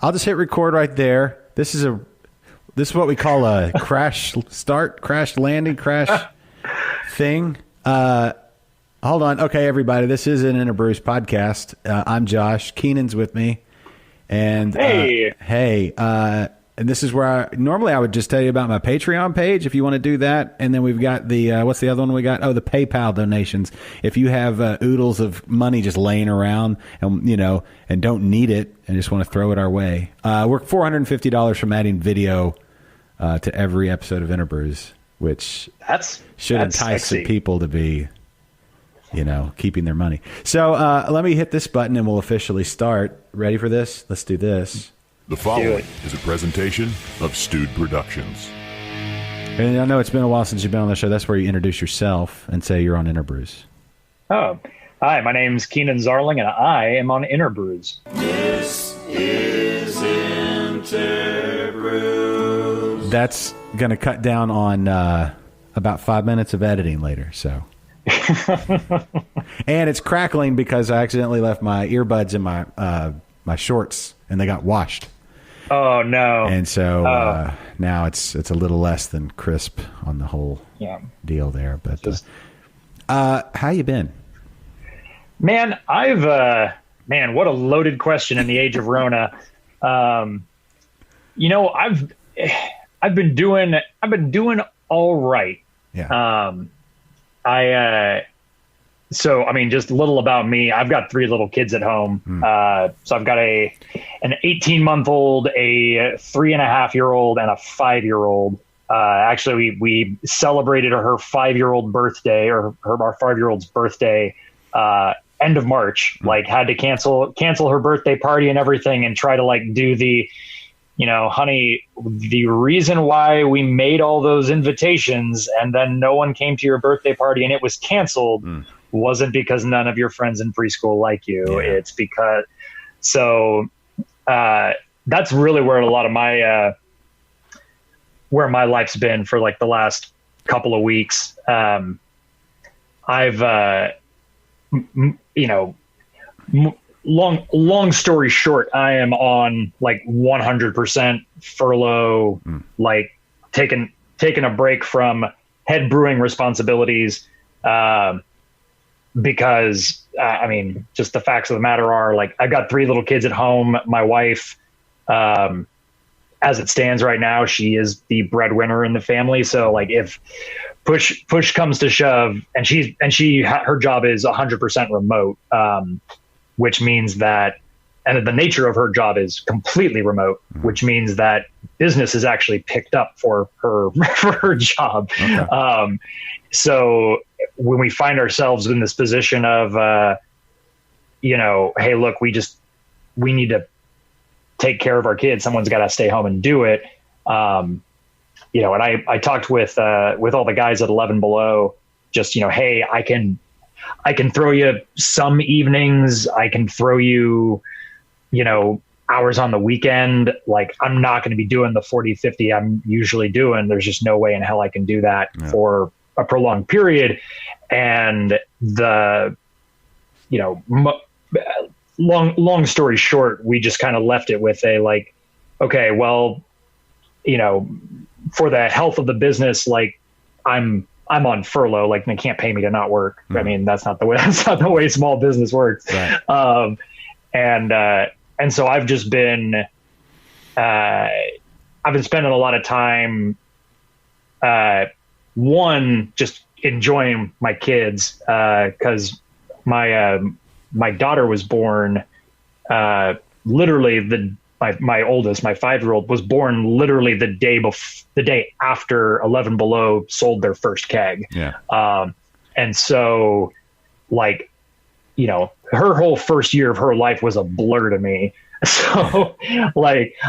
I'll just hit record right there. This is what we call a crash landing thing. Hold on. Okay, everybody. This is an InterBrews podcast. I'm Josh. Keenan's with me. And hey. And this is where normally I would just tell you about my Patreon page if you want to do that. And then we've got the what's the other one we got? Oh, the PayPal donations. If you have oodles of money just laying around and and don't need it and just want to throw it our way, we're $450 from adding video to every episode of InterBrews, which should entice some people to be keeping their money. So let me hit this button and we'll officially start. Ready for this? Let's do this. The following is a presentation of Stewed Productions. And I know it's been a while since you've been on the show. That's where you introduce yourself and say you're on InterBrews. Oh, hi, my name's Keenan Zarling, and I am on InterBrews. This is InterBrews. That's going to cut down on about 5 minutes of editing later, so... And it's crackling because I accidentally left my earbuds in my shorts and they got washed. Oh no! And so now it's a little less than crisp on the whole deal there. But how you been? Man, what a loaded question in the age of Rona. I've been doing all right. Yeah. Just a little about me. I've got 3 little kids at home. So I've got an 18-month-old, a 3.5-year-old, and a 5-year-old. Actually, we celebrated her 5-year-old birthday, or our 5-year-old's birthday, end of March. Like, had to cancel her birthday party and everything, and try to do the, honey, the reason why we made all those invitations and then no one came to your birthday party and it was canceled wasn't because none of your friends in preschool like you. Yeah. It's because, that's really where a lot of my, where my life's been for the last couple of weeks. Long story short, I am on 100% furlough, taking a break from head brewing responsibilities, because just the facts of the matter are I've got 3 little kids at home. My wife, as it stands right now, she is the breadwinner in the family. So if push comes to shove, and her job is 100% remote, which means that, and the nature of her job is completely remote, which means that business is actually picked up for her job. Okay. So when we find ourselves in this position of, hey, look, we need to take care of our kids. Someone's got to stay home and do it. And I talked with all the guys at 11 Below, just, hey, I can throw you some evenings. I can throw you, hours on the weekend. I'm not going to be doing the 40, 50 I'm usually doing. There's just no way in hell I can do that for a prolonged period. And long story short, we just kind of left it with okay, well, for the health of the business, I'm on furlough, they can't pay me to not work. I mean, that's not the way small business works. Right. And so I've just been, I've been spending a lot of time, just enjoying my kids, cause my daughter was born, literally my oldest, my 5-year-old, was born literally the day after 11 Below sold their first keg. Yeah. And so her whole first year of her life was a blur to me. So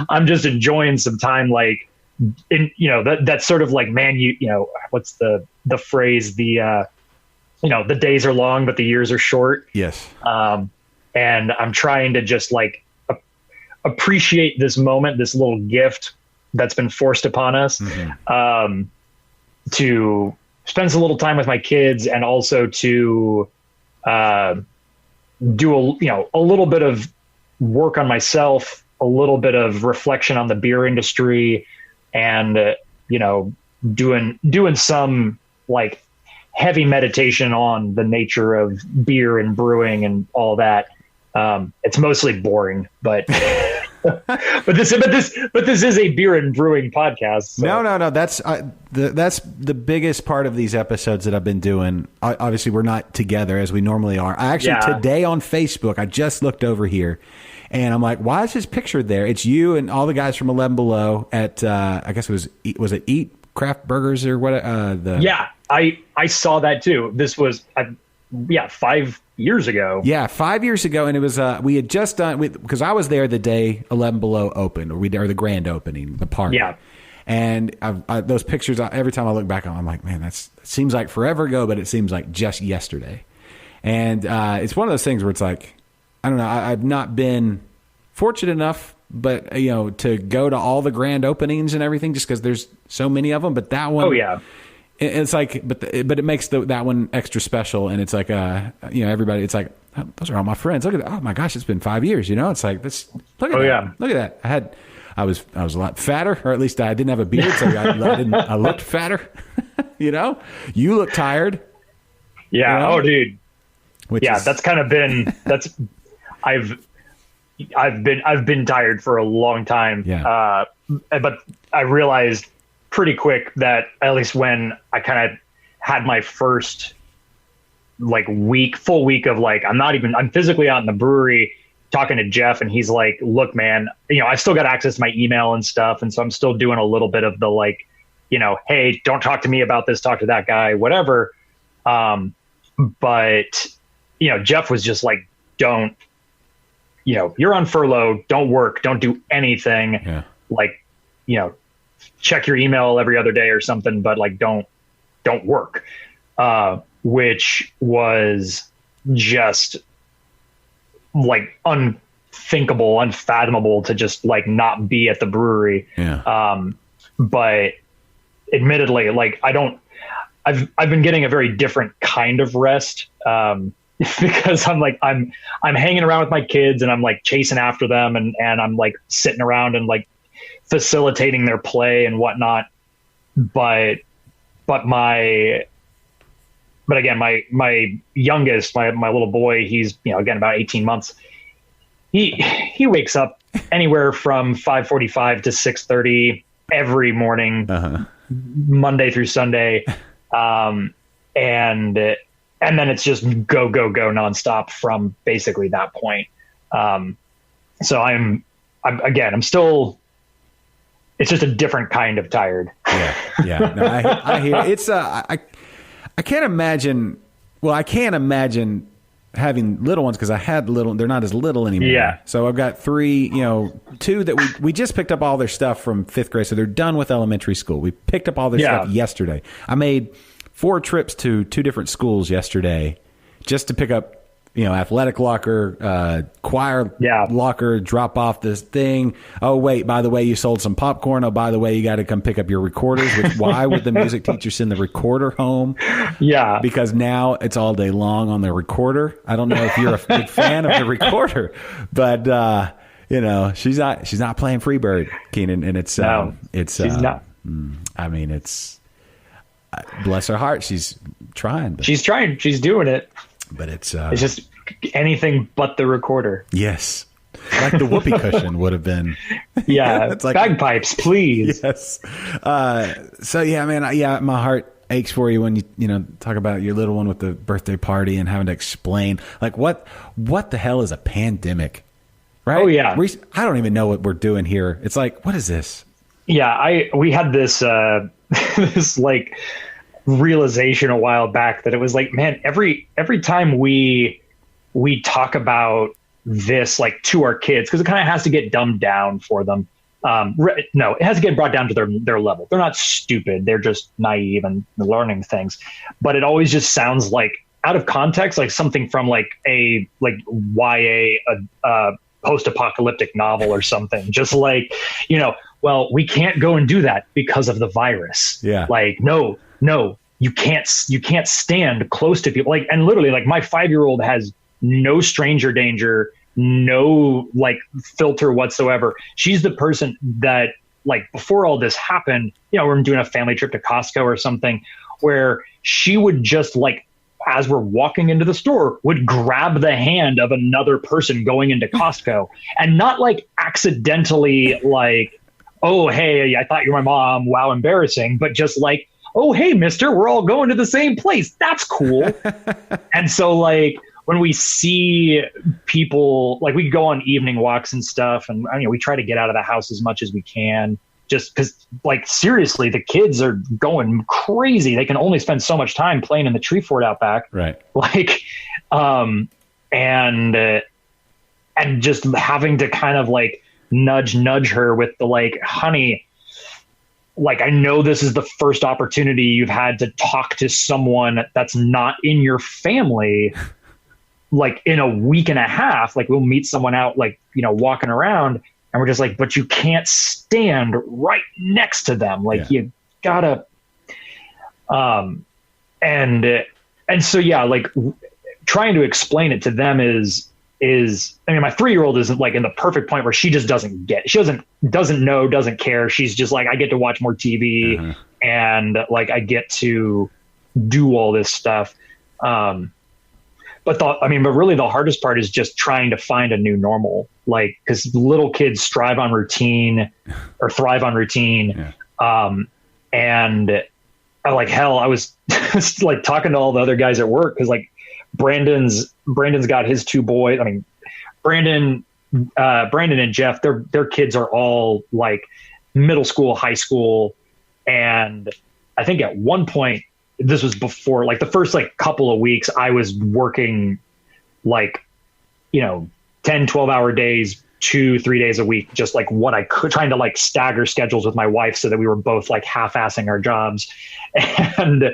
I'm just enjoying some time, that's sort of what's the phrase, the days are long, but the years are short. Yes. And I'm trying to just appreciate this moment, this little gift that's been forced upon us, to spend some little time with my kids, and also to do a little bit of work on myself a little bit of reflection on the beer industry, and doing some like heavy meditation on the nature of beer and brewing and all that. It's mostly boring, but but this is a beer and brewing podcast. So. No. That's the biggest part of these episodes that I've been doing. Obviously, we're not together as we normally are. Today on Facebook, I just looked over here, and I'm like, why is his picture there? It's you and all the guys from 11 Below at I guess was it Eat Craft Burgers or what? Yeah, I saw that too. This was 5 years ago. Yeah, 5 years ago, and it was we had just done because I was there the day 11 Below opened, or the grand opening, the party. Yeah, and those pictures. Every time I look back on, I'm like, man, that seems like forever ago, but it seems like just yesterday. And it's one of those things where it's like, I don't know, I've not been fortunate enough, but to go to all the grand openings and everything, just because there's so many of them. But that one, oh yeah. It's like, but it makes that one extra special, and it's like, everybody. It's like, oh, those are all my friends. Look at that! Oh my gosh, it's been 5 years. It's like this. Look at that! Yeah. Look at that! I was a lot fatter, or at least I didn't have a beard, so I looked fatter. You look tired. Yeah. Oh, dude. That's kind of been I've been tired for a long time. Yeah. But I realized pretty quick that at least when I kind of had my first full week of I'm physically out in the brewery talking to Jeff, and he's like, look, man, I still got access to my email and stuff. And so I'm still doing a little bit of the hey, don't talk to me about this, talk to that guy, whatever. But Jeff was just like, don't, you're on furlough, don't work, don't do anything. Yeah. Check your email every other day or something, but don't work, which was just unthinkable, unfathomable to just not be at the brewery. Yeah. But admittedly, I've been getting a very different kind of rest, because I'm hanging around with my kids, and I'm chasing after them, and I'm sitting around and facilitating their play and whatnot. But again, my youngest, my little boy, he's, again, about 18 months. He wakes up anywhere from 5:45 to 6:30 every morning, Monday through Sunday. And then it's just go nonstop from basically that point. So I'm still, it's just a different kind of tired. Yeah. No, I hear it's I can't imagine. Well, I can't imagine having little ones, because I had little. They're not as little anymore. Yeah. So I've got three. Two that we just picked up all their stuff from 5th grade, so they're done with elementary school. We picked up all their stuff yesterday. I made 4 trips to 2 different schools yesterday just to pick up, athletic locker, choir locker, drop off this thing. Oh, wait, by the way, you sold some popcorn. Oh, by the way, you got to come pick up your recorders. Why would the music teacher send the recorder home? Yeah. Because now it's all day long on the recorder. I don't know if you're a big fan of the recorder, but, she's not playing Freebird, Keenan. And it's she's not. I mean, it's, bless her heart. She's trying. She's trying. She's doing it. But it's just anything but the recorder. Yes. Like the whoopee cushion would have been. Yeah. It's bagpipes, please. Yes. So yeah, man, my heart aches for you when you talk about your little one with the birthday party and having to explain what the hell is a pandemic, right? Oh yeah. I don't even know what we're doing here. It's like, what is this? Yeah, we had this this realization a while back that it was man, every time we talk about this to our kids, because it kind of has to get dumbed down for them. No, it has to get brought down to their level. They're not stupid. They're just naive and learning things. But it always just sounds out of context, something from a YA post-apocalyptic novel or something. Just well, we can't go and do that because of the virus. Yeah. No, you can't stand close to people. And literally, my 5-year-old has no stranger danger no like filter whatsoever. She's the person that, like, before all this happened, we're doing a family trip to Costco or something, where she would just, like, as we're walking into the store, would grab the hand of another person going into Costco, and not like accidentally like, oh, hey, I thought you were my mom. Wow, embarrassing. But just like, oh, hey, mister, we're all going to the same place. That's cool. And so, like, when we see people, like, we go on evening walks and stuff, and we try to get out of the house as much as we can, just because, like, seriously, the kids are going crazy. They can only spend so much time playing in the tree fort out back. Right. Like, and just having to kind of like nudge her with the, like, honey, like, I know this is the first opportunity you've had to talk to someone that's not in your family, like, in a week and a half. Like, we'll meet someone out, like, walking around, and we're just like, but you can't stand right next to them. Like, you gotta, and so, yeah, like, trying to explain it to them is, I mean, my 3-year-old isn't, like, in the perfect point where she just doesn't get, she doesn't know, doesn't care. She's just like, I get to watch more TV and, like, I get to do all this stuff. But really the hardest part is just trying to find a new normal, like, because little kids thrive on routine. And like, hell, I was like talking to all the other guys at work, because, like, Brandon's got his 2 boys. I mean, Brandon and Jeff, their kids are all, like, middle school, high school. And I think at one point, this was before, like, the first, like, couple of weeks, I was working, like, 10, 12-hour days, 2-3 days a week, just, like, what I could, trying to, like, stagger schedules with my wife so that we were both, like, half-assing our jobs. And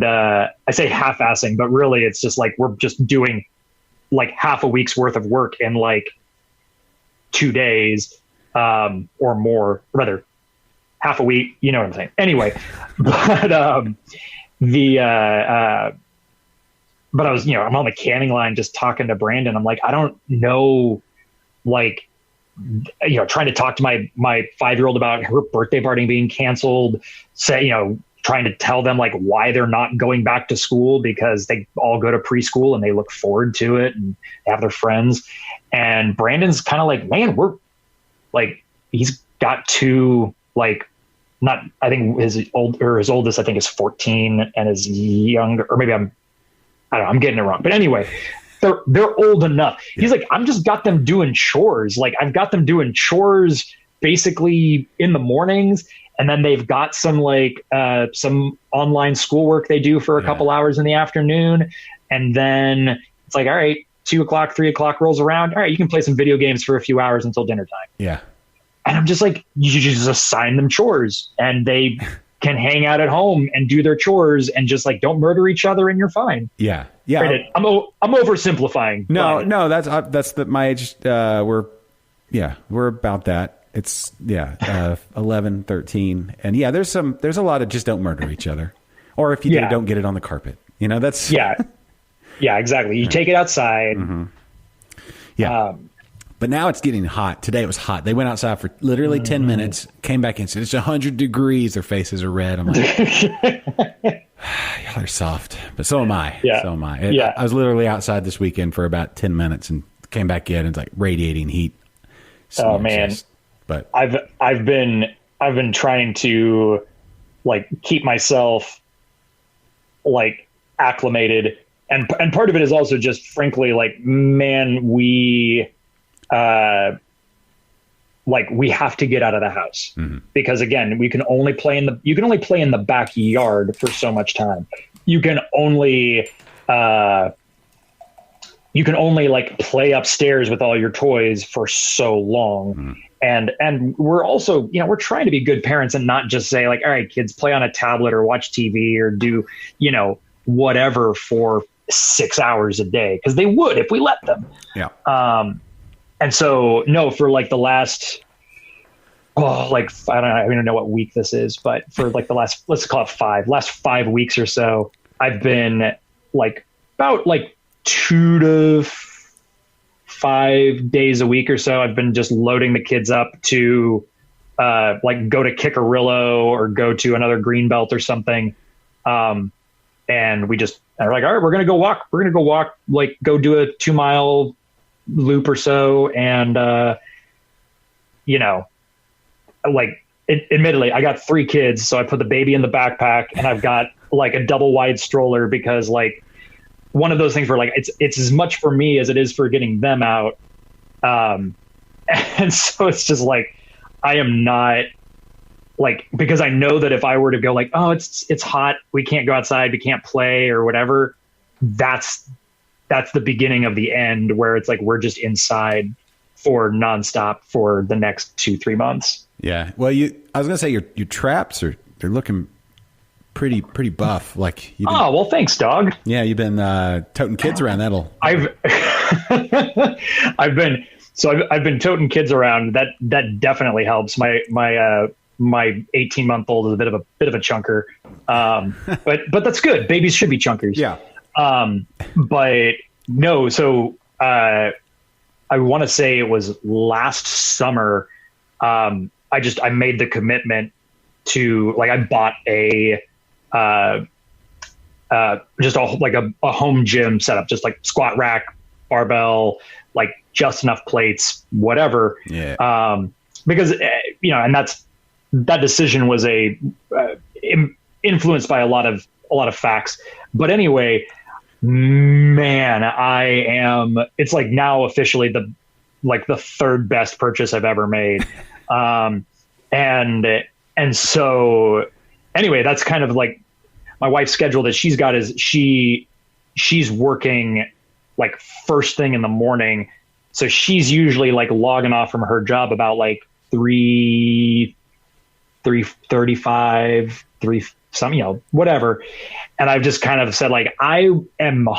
I say half-assing, but really it's just like, we're just doing, like, half a week's worth of work in, like, 2 days, or more, or rather half a week, you know what I'm saying? Anyway, but but I was, I'm on the canning line just talking to Brandon. I'm like, I don't know, like, trying to talk to my 5-year-old about her birthday party being canceled, trying to tell them, like, why they're not going back to school, because they all go to preschool and they look forward to it and they have their friends. And Brandon's kind of like, man, we're like, he's got 2, like, not, I think his oldest, I think, is 14, and his younger, or maybe I'm getting it wrong. But anyway, they're old enough. He's like, I'm just got them doing chores. Like, I've got them doing chores basically in the mornings. And then they've got some, like, some online schoolwork they do for a couple hours in the afternoon. And then it's like, all right, 2 o'clock, 3 o'clock rolls around. All right, you can play some video games for a few hours until dinner time. Yeah. And I'm just like, you just assign them chores, and they can hang out at home and do their chores, and just, like, don't murder each other, and you're fine. Yeah. Yeah. Granted, I'm oversimplifying. No, that's my age. We're about that. It's 11, 13. And there's a lot of just don't murder each other. Or if you do, don't get it on the carpet. That's. Yeah, exactly. You take it outside. Mm-hmm. Yeah. But now it's getting hot. Today it was hot. They went outside for literally 10 minutes, came back in, said it's 100 degrees. Their faces are red. I'm like, y'all are soft. But so am I. Yeah. So am I. I was literally outside this weekend for about 10 minutes and came back in, and it's like radiating heat. Oh, man. But I've been trying to, like, keep myself, like, acclimated, and part of it is also just, frankly, like, man, we have to get out of the house, because, again, you can only play in the backyard for so much time. You can only like play upstairs with all your toys for so long. And we're also, we're trying to be good parents and not just say, like, all right, kids, play on a tablet or watch TV or do, whatever for 6 hours a day, because they would if we let them. Yeah. And so, no, for, like, the last, I don't know what week this is, but for, like, the last, let's call it last 5 weeks or so, I've been, like, about, like, 2 to 5 days a week or so, I've been just loading the kids up to like go to Kickarillo or go to another greenbelt or something. And we just are like, all right, we're going to go walk. We're going to go walk, like go do a 2-mile loop or so. And, you know, like admittedly, I got 3 kids. So I put the baby in the backpack and I've got like a double wide stroller because like one of those things where like, it's as much for me as it is for getting them out. And so it's just like, I am not like, because I know that if I were to go like, oh, it's hot, we can't go outside, we can't play or whatever, that's the beginning of the end where it's like, we're just inside for nonstop for the next 2-3 months. Yeah. Well, I was going to say your traps they're looking pretty buff. Like well, thanks, dog. Yeah. You've been toting kids around. I've been toting kids around. That definitely helps. My 18-month-old is a bit of a chunker. But that's good. Babies should be chunkers. Yeah. But no, so I want to say it was last summer. I made the commitment to like, I bought just a home gym setup, just like squat rack, barbell, like just enough plates, whatever. Yeah. Because, you know, and that decision was influenced by a lot of facts. But anyway, man, it's like now officially the third best purchase I've ever made. And so anyway, that's kind of like my wife's schedule that she's got is she's working like first thing in the morning. So she's usually like logging off from her job about like 3:35, something, you know, whatever. And I've just kind of said like, I am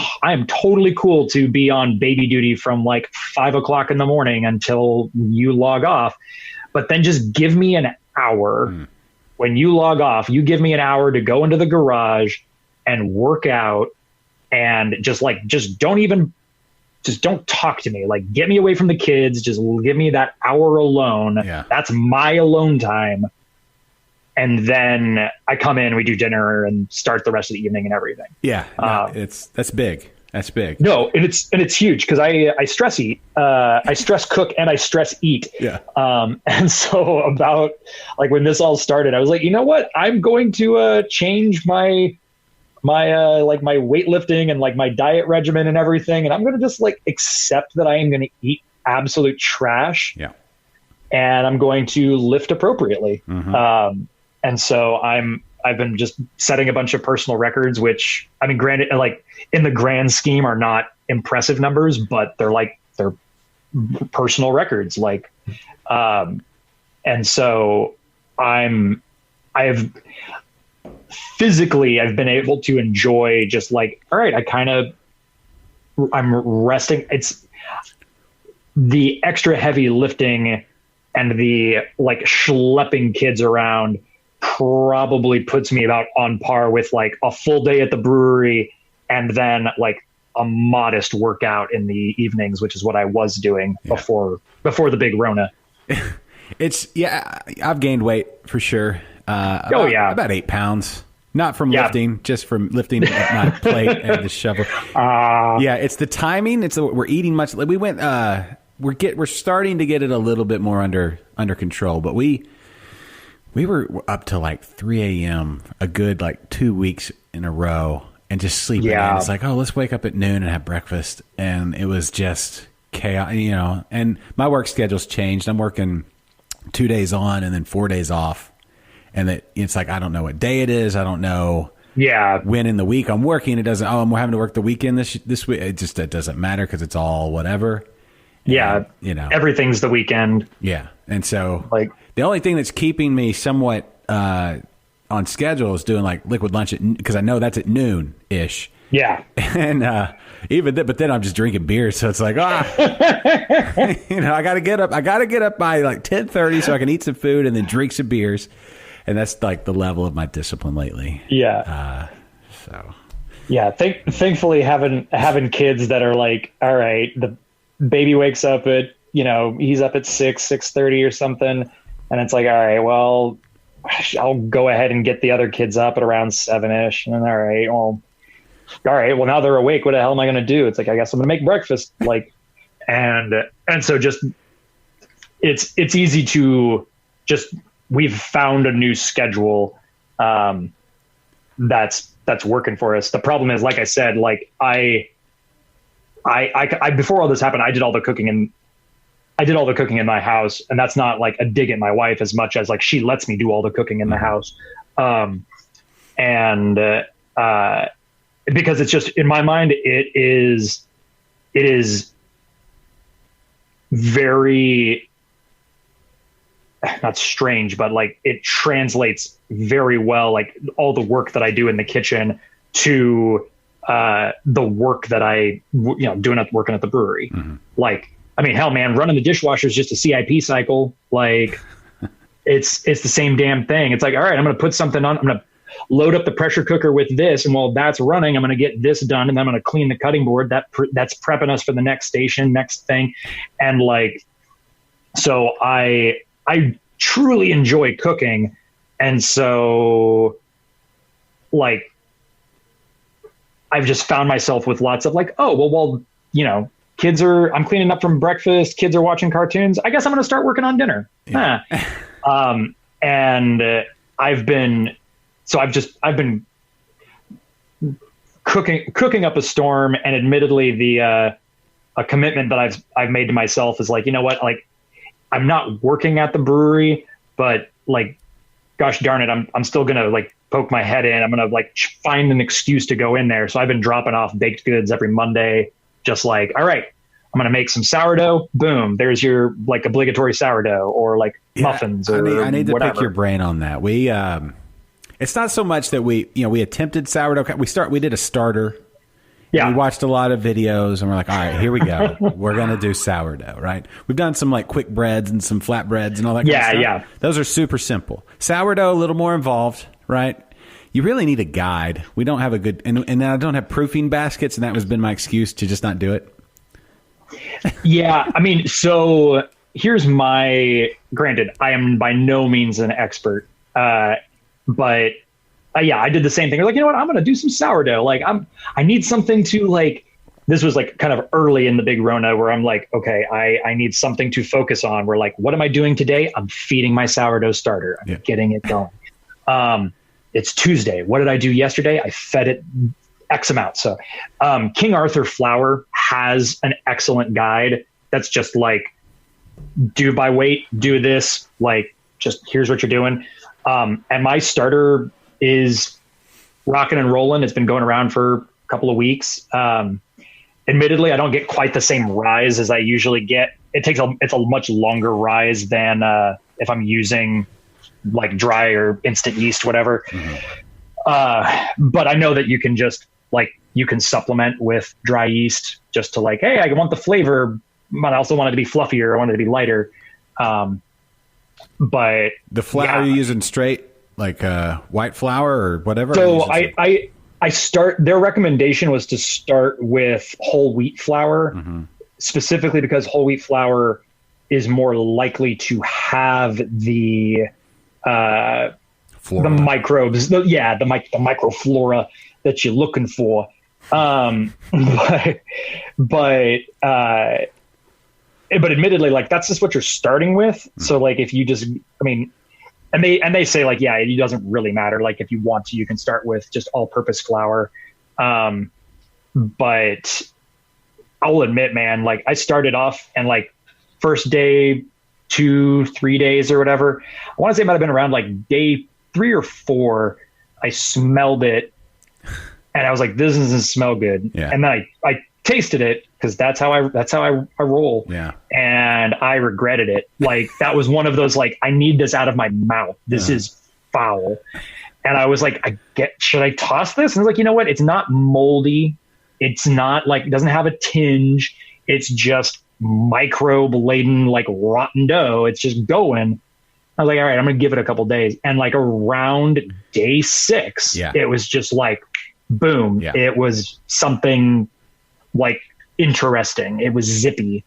totally cool to be on baby duty from like 5 o'clock in the morning until you log off, but then just give me an hour. When you log off, you give me an hour to go into the garage and work out and just don't talk to me. Like, get me away from the kids. Just give me that hour alone. Yeah. That's my alone time. And then I come in, we do dinner and start the rest of the evening and everything. Yeah. No, that's big. That's big. No, and it's huge because I stress eat, I stress cook, and I stress eat. Yeah. And so about like when this all started, I was like, you know what? I'm going to change my like my weightlifting and like my diet regimen and everything, and I'm going to just like accept that I am going to eat absolute trash. Yeah. And I'm going to lift appropriately. Mm-hmm. And so I've been just setting a bunch of personal records, which I mean, granted, like in the grand scheme are not impressive numbers, but they're personal records. Like, and so I've been able to enjoy just like, all right, I'm resting. It's the extra heavy lifting and the like schlepping kids around probably puts me about on par with like a full day at the brewery and then like a modest workout in the evenings, which is what I was doing before the big Rona. I've gained weight for sure. About 8 pounds, not from lifting, just from lifting my plate and the shovel. It's the timing. We're eating much. We went, we're starting to get it a little bit more under control, but we were up to like 3 a.m. a good like 2 weeks in a row and just sleeping in. It's like, oh, let's wake up at noon and have breakfast. And it was just chaos, you know, and my work schedule's changed. I'm working 2 days on and then 4 days off. And it's like, I don't know what day it is. I don't know when in the week I'm working. It doesn't, I'm having to work the weekend this week. It doesn't matter because it's all whatever. And, you know, everything's the weekend. Yeah. And so like the only thing that's keeping me somewhat on schedule is doing like liquid lunch because I know that's at noon ish. Yeah. And but then I'm just drinking beer. So it's like, you know, I got to get up by like 10:30 so I can eat some food and then drink some beers. And that's like the level of my discipline lately. Yeah. So. Yeah. Thankfully having kids that are like, all right, baby wakes up at, he's up at 6:30 or something. And it's like, all right, well, I'll go ahead and get the other kids up at around 7-ish. And then, all right, well, now they're awake. What the hell am I going to do? It's like, I guess I'm going to make breakfast. And so just, it's easy to just, we've found a new schedule that's working for us. The problem is, like I said, I before all this happened, I did all the cooking in my house, and that's not like a dig at my wife as much as like she lets me do all the cooking in the house. Because it's just, in my mind, it is very, not strange, but like it translates very well, like all the work that I do in the kitchen to the work that I, working at the brewery. Like, I mean, hell, man, running the dishwasher is just a CIP cycle. Like, it's the same damn thing. It's like, all right, I'm going to put something on. I'm going to load up the pressure cooker with this, and while that's running, I'm going to get this done, and then I'm going to clean the cutting board. That's prepping us for the next station, next thing, and like, so I truly enjoy cooking, and so like, I've just found myself with lots of like, oh, well, I'm cleaning up from breakfast. Kids are watching cartoons. I guess I'm going to start working on dinner. Yeah. And I've been cooking up a storm. And admittedly, a commitment that I've made to myself is like, you know what? Like, I'm not working at the brewery, but like, gosh darn it, I'm still going to like poke my head in. I'm going to like find an excuse to go in there. So I've been dropping off baked goods every Monday. Just like, all right, I'm going to make some sourdough. Boom. There's your like obligatory sourdough, or like muffins. I need to whatever. pick your brain on that. We, it's not so much that we attempted sourdough. We did a starter. Yeah. We watched a lot of videos, and we're like, all right, here we go. We're going to do sourdough, right? We've done some like quick breads and some flatbreads and all that kind of stuff. Yeah. Those are super simple. Sourdough, a little more involved, right? You really need a guide. We don't have a good, and I don't have proofing baskets, and that has been my excuse to just not do it. Yeah, I mean, so here's granted, I am by no means an expert, but I did the same thing. Like, you know what, I'm going to do some sourdough. Like, I need something to like, this was like kind of early in the big Rona where I'm like, okay, I need something to focus on. We're like, what am I doing today? I'm feeding my sourdough starter. I'm getting it going. It's Tuesday. What did I do yesterday? I fed it X amount. So King Arthur Flour has an excellent guide that's just like, do by weight, do this, like, just here's what you're doing. And my starter is rocking and rolling. It's been going around for a couple of weeks. Admittedly, I don't get quite the same rise as I usually get. It's a much longer rise than if I'm using like dry or instant yeast, whatever. But I know that you can just like, you can supplement with dry yeast just to like, hey, I want the flavor, but I also want it to be fluffier. I want it to be lighter. But the flour you're using straight, like white flour or whatever? So their recommendation was to start with whole wheat flour, specifically because whole wheat flour is more likely to have the microbes, the microflora that you're looking for. But admittedly, like, that's just what you're starting with. So like, if you just, I mean, and they say like, yeah, it doesn't really matter. Like, if you want to, you can start with just all purpose flour. But I'll admit, man, like, I started off and like first day, 2-3 days or whatever, I want to say it might've been around like day 3 or 4, I smelled it and I was like, this doesn't smell good. Yeah. And then I tasted it, because that's how I roll. Yeah. And I regretted it. Like, that was one of those, like, I need this out of my mouth. This is foul. And I was like, should I toss this? And I was like, you know what? It's not moldy. It's not like, it doesn't have a tinge. It's just microbe laden, like rotten dough. It's just going. I was like, all right, I'm going to give it a couple days. And like around day 6, it was just like, boom. Yeah. It was something like interesting. It was zippy.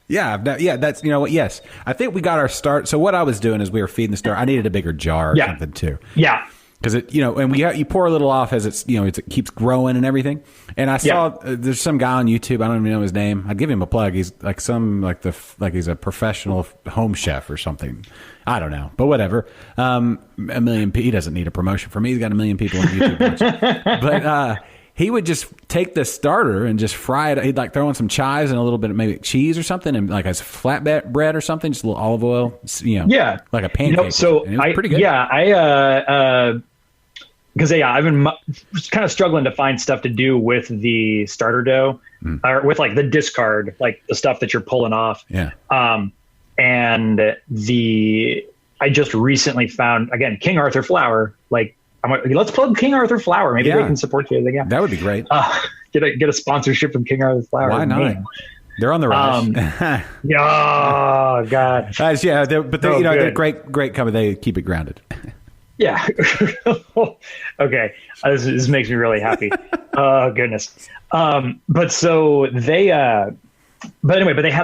Yeah, that's, you know what, yes. I think we got our start. So what I was doing is we were feeding the starter. I needed a bigger jar or something too. Yeah. Because it, you know, and you pour a little off as it's, you know, it keeps growing and everything. And I saw there's some guy on YouTube. I don't even know his name. I'd give him a plug. He's like he's a professional home chef or something. I don't know, but whatever. He doesn't need a promotion from me. He's got 1 million people on YouTube watching. But he would just take the starter and just fry it. He'd like throw in some chives and a little bit of maybe cheese or something, and like as flatbread bread or something, just a little olive oil. You know, like a pancake. You know, so and it was pretty good. Yeah, because I've been kind of struggling to find stuff to do with the starter dough, or with like the discard, like the stuff that you're pulling off. Yeah. And I just recently found, again, King Arthur flour. Like, let's plug King Arthur flour. Maybe they can support you. Yeah. That would be great. Get a sponsorship from King Arthur flour. Why not? Man. They're on the rise. Oh God. They're great company. They keep it grounded. Yeah. Okay. This makes me really happy. Oh goodness. But they had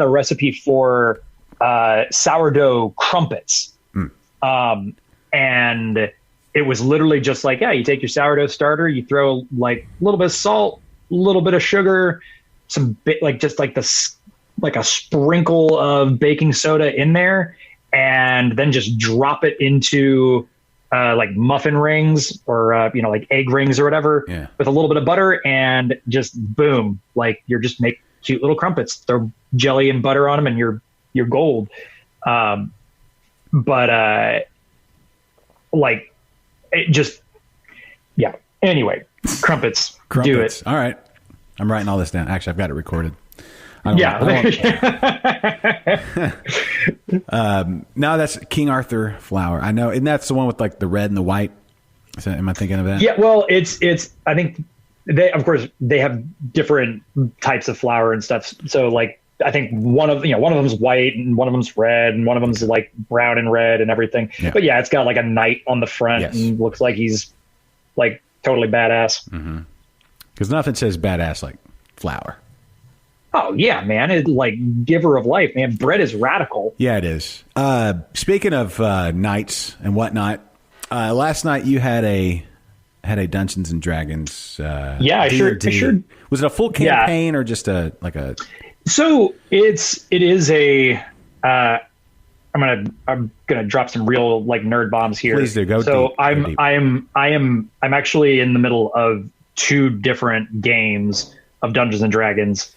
a recipe for sourdough crumpets. And it was literally just like, you take your sourdough starter, you throw like a little bit of salt, a little bit of sugar, like a sprinkle of baking soda in there, and then just drop it into like muffin rings or like egg rings or whatever, with a little bit of butter, and just boom, like you're just make cute little crumpets. Throw jelly and butter on them, and you're gold. Like it just, anyway, crumpets. Do it. All right. I'm writing all this down. Actually, I've got it recorded. No, that's King Arthur flour. I know. And that's the one with like the red and the white. Am I thinking of that? Yeah. Well, it's, I think they have different types of flour and stuff. So like, I think one of them's white and one of them's red and one of them's like brown and red and everything. Yeah. But it's got like a knight on the front and looks like he's like totally badass. Because nothing says badass like flour. Oh yeah, man! It's like giver of life, man. Bread is radical. Yeah, it is. Speaking of knights and whatnot, last night you had a Dungeons and Dragons. I sure. Was it a full campaign or just a? So it is a. I'm gonna drop some real like nerd bombs here. Please do, go so deep. I'm actually in the middle of 2 different games of Dungeons and Dragons.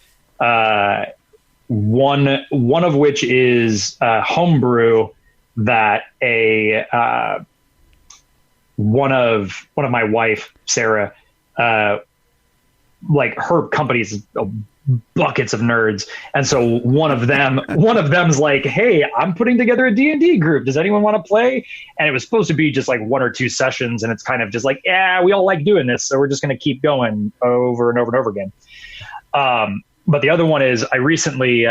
One of which is homebrew that one of my wife Sarah, like her company's buckets of nerds, and so one of them's like, hey, I'm putting together a D&D group, does anyone want to play? And it was supposed to be just like 1 or 2 sessions, and it's kind of just like, we all like doing this, so we're just going to keep going over and over and over again. But the other one is I recently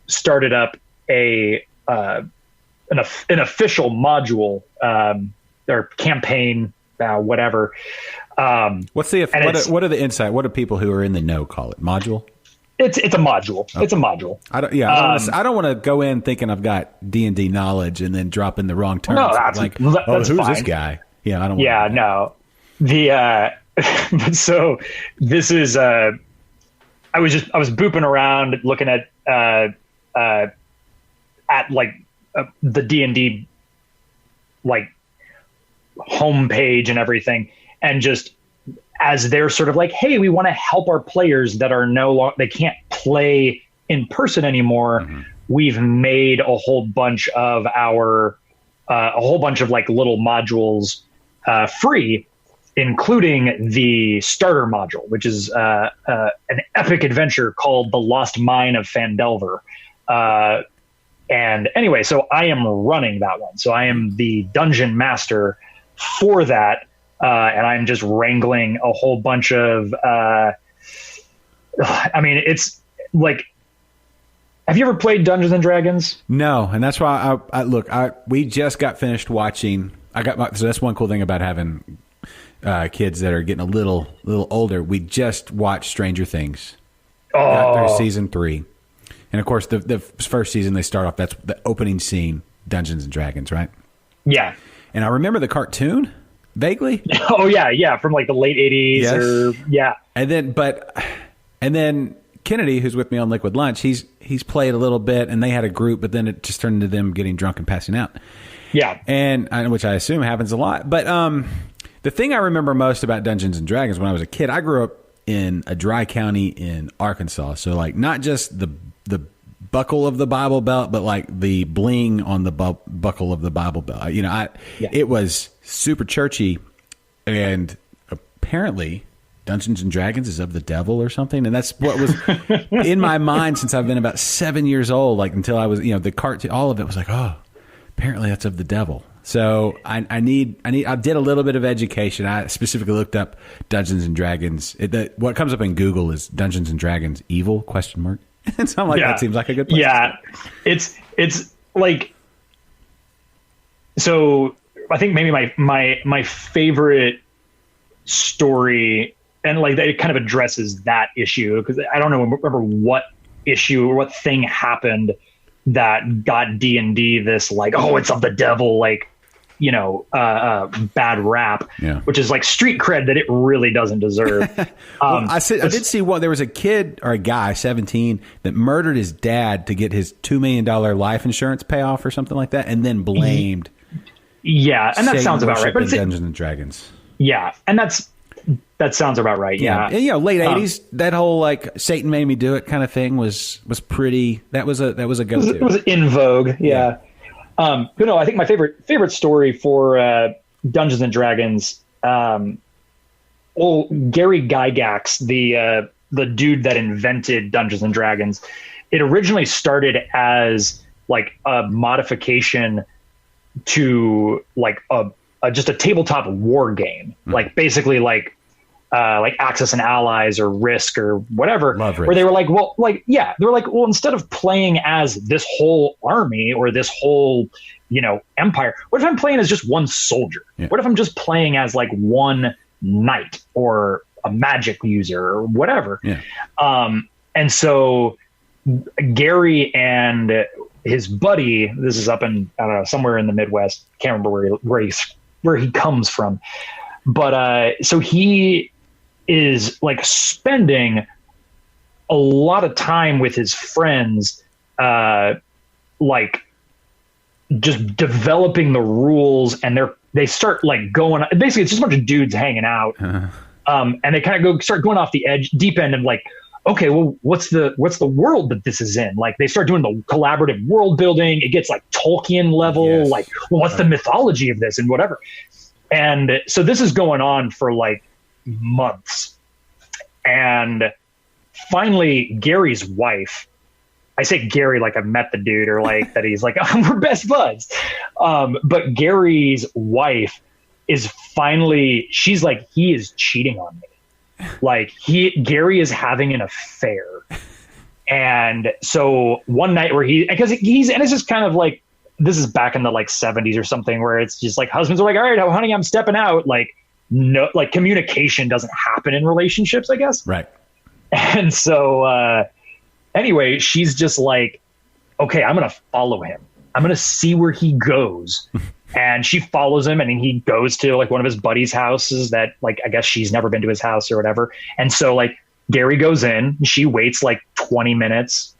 started up an official module or campaign, whatever. What are the insight? What do people who are in the know call it? Module? It's a module. Okay. It's a module. I don't want to go in thinking I've got D&D knowledge and then drop in the wrong terms. No, that's who's fine. This guy? Yeah, I don't. Yeah, no. So this is I was booping around looking at like the D&D like homepage and everything, and just as they're sort of like, hey, we want to help our players that are they can't play in person anymore. We've made a whole bunch of like little modules free, including the starter module, which is an epic adventure called The Lost Mine of Phandelver. And anyway, so I am running that one. So I am the dungeon master for that. And I'm just wrangling a whole bunch of, it's like, have you ever played Dungeons and Dragons? No. And that's why we just got finished watching. So that's one cool thing about having kids that are getting a little older. We just watched Stranger Things. got through season 3. And of course, the first season they start off, that's the opening scene, Dungeons and Dragons, right? Yeah. And I remember the cartoon vaguely. Oh yeah, from like the late 80s. Yes. Or yeah. And then Kennedy, who's with me on Liquid Lunch, he's played a little bit, and they had a group, but then it just turned into them getting drunk and passing out. Yeah. And which I assume happens a lot. But the thing I remember most about Dungeons and Dragons when I was a kid, I grew up in a dry county in Arkansas. So like not just the buckle of the Bible Belt, but like the bling on the buckle of the Bible Belt. It was super churchy, and apparently Dungeons and Dragons is of the devil or something. And that's what was in my mind since I've been about 7 years old, like until I was, the cartoon, all of it was like, oh, apparently that's of the devil. So I did a little bit of education. I specifically looked up Dungeons and Dragons. What comes up in Google is Dungeons and Dragons evil ? And so I'm like, that seems like a good place. Yeah. It's like, so I think maybe my favorite story, and like that it kind of addresses that issue, because I don't remember what issue or what thing happened that got D&D this like, oh, it's of the devil, like, bad rap, which is like street cred that it really doesn't deserve. I did see there was a kid or a guy, 17, that murdered his dad to get his $2 million life insurance payoff or something like that, and then blamed. Yeah, and that sounds about right. But it's Dungeons and Dragons. Yeah, and that sounds about right. Yeah, and, late 80s, that whole like Satan made me do it kind of thing was pretty. That was a go-to. It was in vogue. Yeah. But no, I think my favorite story for Dungeons and Dragons, Gary Gygax, the dude that invented Dungeons and Dragons, it originally started as like a modification to like just a tabletop war game, like basically like Axis and Allies or Risk or whatever, where they were like, well, instead of playing as this whole army or this whole, empire, what if I'm playing as just one soldier? Yeah. What if I'm just playing as like one knight or a magic user or whatever? Yeah. And so Gary and his buddy, this is up in, I don't know, somewhere in the Midwest, can't remember where he comes from. But so he is like spending a lot of time with his friends, like just developing the rules, and they start like going, basically it's just a bunch of dudes hanging out. And they kind of start going off the deep end and like, okay, well, what's the world that this is in? Like they start doing the collaborative world building. It gets like Tolkien level, yes. Like, well, what's the mythology of this and whatever. And so this is going on for like months. And finally, Gary's wife, I say Gary like I've met the dude, or like that he's like, oh, we're best buds. But Gary's wife is finally, she's like, he is cheating on me. Like Gary is having an affair. And so one night where and it's just kind of like, this is back in the like 70s or something, where it's just like husbands are like, all right, honey, I'm stepping out. Like, no, like communication doesn't happen in relationships, I guess. Right. And so, anyway, she's just like, okay, I'm going to follow him. I'm going to see where he goes. And she follows him, and he goes to like one of his buddies' houses that like, I guess she's never been to his house or whatever. And so like Gary goes in, she waits like 20 minutes,